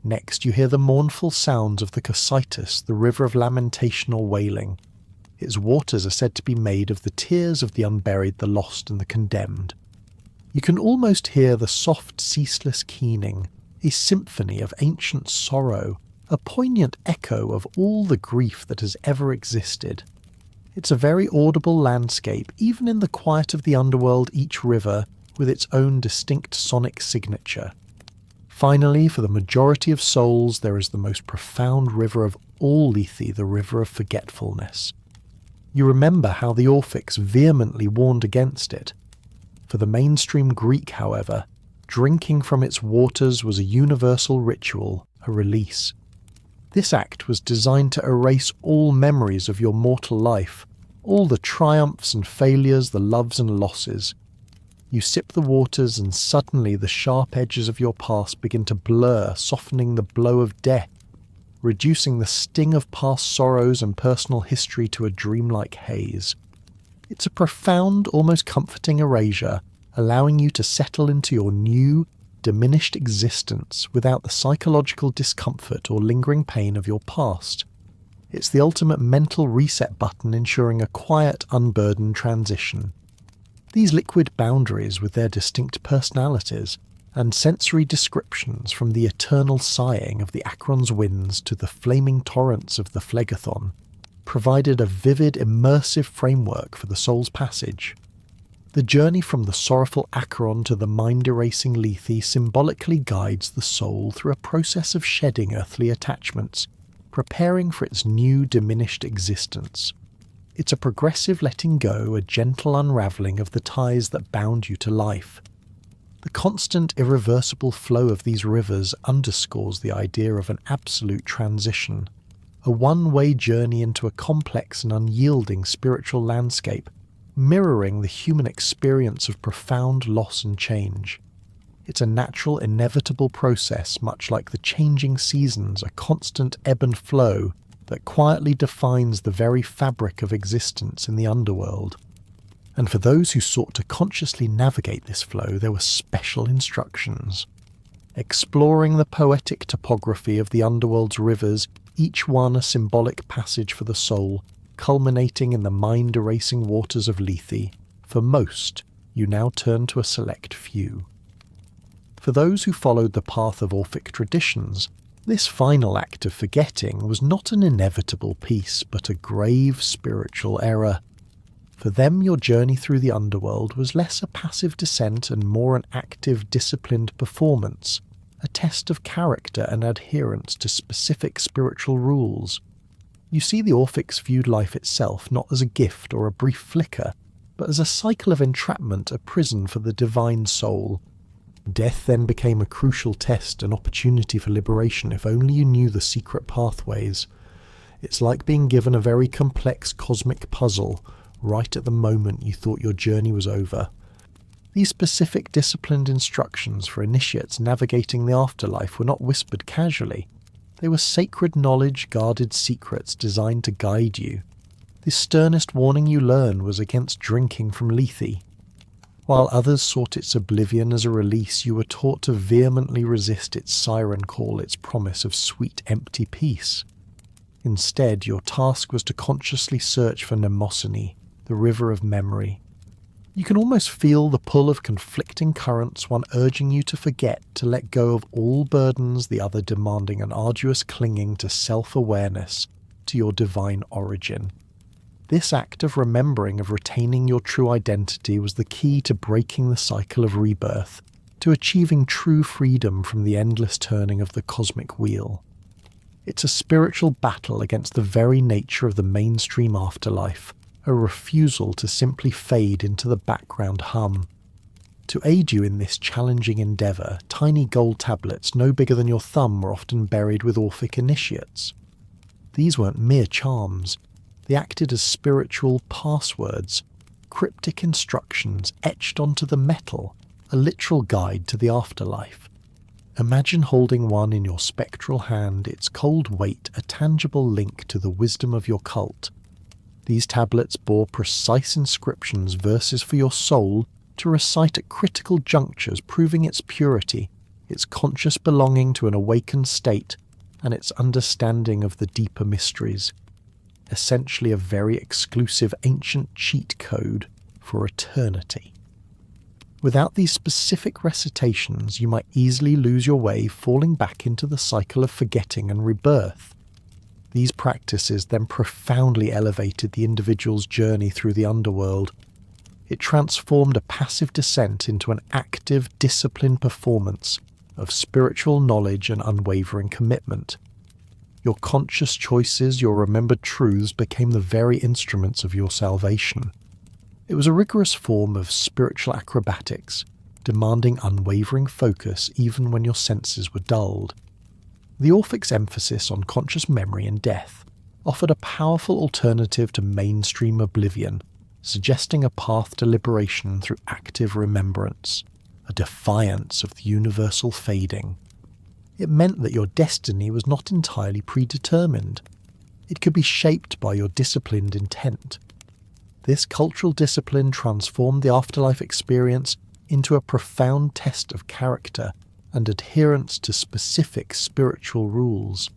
Next, you hear the mournful sounds of the Cocytus, the river of lamentation or wailing. Its waters are said to be made of the tears of the unburied, the lost, and the condemned. You can almost hear the soft, ceaseless keening, a symphony of ancient sorrow, a poignant echo of all the grief that has ever existed. It's a very audible landscape, even in the quiet of the Underworld, each river with its own distinct sonic signature. Finally, for the majority of souls, there is the most profound river of all Lethe, the river of forgetfulness. You remember how the Orphics vehemently warned against it. For the mainstream Greek, however, drinking from its waters was a universal ritual, a release. This act was designed to erase all memories of your mortal life, all the triumphs and failures, the loves and losses. You sip the waters and suddenly the sharp edges of your past begin to blur, softening the blow of death, reducing the sting of past sorrows and personal history to a dreamlike haze. It's a profound, almost comforting erasure, allowing you to settle into your new, diminished existence without the psychological discomfort or lingering pain of your past. It's the ultimate mental reset button, ensuring a quiet, unburdened transition. These liquid boundaries, with their distinct personalities and sensory descriptions, from the eternal sighing of the Akron's winds to the flaming torrents of the Phlegethon, provided a vivid, immersive framework for the soul's passage. The journey from the sorrowful Akron to the mind-erasing Lethe symbolically guides the soul through a process of shedding earthly attachments, preparing for its new, diminished existence. It's a progressive letting go, a gentle unravelling of the ties that bound you to life. The constant, irreversible flow of these rivers underscores the idea of an absolute transition, a one-way journey into a complex and unyielding spiritual landscape, mirroring the human experience of profound loss and change. It's a natural, inevitable process, much like the changing seasons, a constant ebb and flow that quietly defines the very fabric of existence in the underworld. And for those who sought to consciously navigate this flow, there were special instructions. Exploring the poetic topography of the underworld's rivers, each one a symbolic passage for the soul, culminating in the mind-erasing waters of Lethe, for most, you now turn to a select few. For those who followed the path of Orphic traditions, this final act of forgetting was not an inevitable peace, but a grave spiritual error. For them, your journey through the underworld was less a passive descent and more an active, disciplined performance, a test of character and adherence to specific spiritual rules. You see, the Orphics viewed life itself not as a gift or a brief flicker, but as a cycle of entrapment, a prison for the divine soul. Death then became a crucial test, an opportunity for liberation, if only you knew the secret pathways. It's like being given a very complex cosmic puzzle right at the moment you thought your journey was over. These specific disciplined instructions for initiates navigating the afterlife were not whispered casually. They were sacred knowledge, guarded secrets designed to guide you. The sternest warning you learned was against drinking from Lethe. While others sought its oblivion as a release, you were taught to vehemently resist its siren call, its promise of sweet, empty peace. Instead, your task was to consciously search for Mnemosyne, the river of memory. You can almost feel the pull of conflicting currents, one urging you to forget, to let go of all burdens, the other demanding an arduous clinging to self-awareness, to your divine origin. This act of remembering, of retaining your true identity, was the key to breaking the cycle of rebirth, to achieving true freedom from the endless turning of the cosmic wheel. It's a spiritual battle against the very nature of the mainstream afterlife, a refusal to simply fade into the background hum. To aid you in this challenging endeavour, tiny gold tablets no bigger than your thumb were often buried with Orphic initiates. These weren't mere charms. They acted as spiritual passwords, cryptic instructions etched onto the metal, a literal guide to the afterlife. Imagine holding one in your spectral hand, its cold weight a tangible link to the wisdom of your cult. These tablets bore precise inscriptions, verses for your soul to recite at critical junctures, proving its purity, its conscious belonging to an awakened state, and its understanding of the deeper mysteries. Essentially a very exclusive ancient cheat code for eternity. Without these specific recitations, you might easily lose your way, falling back into the cycle of forgetting and rebirth. These practices then profoundly elevated the individual's journey through the underworld. It transformed a passive descent into an active, disciplined performance of spiritual knowledge and unwavering commitment. Your conscious choices, your remembered truths, became the very instruments of your salvation. It was a rigorous form of spiritual acrobatics, demanding unwavering focus even when your senses were dulled. The Orphic's emphasis on conscious memory and death offered a powerful alternative to mainstream oblivion, suggesting a path to liberation through active remembrance, a defiance of the universal fading. It meant that your destiny was not entirely predetermined. It could be shaped by your disciplined intent. This cultural discipline transformed the afterlife experience into a profound test of character and adherence to specific spiritual rules.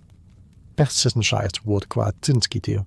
Persistent woord qua tinskitio.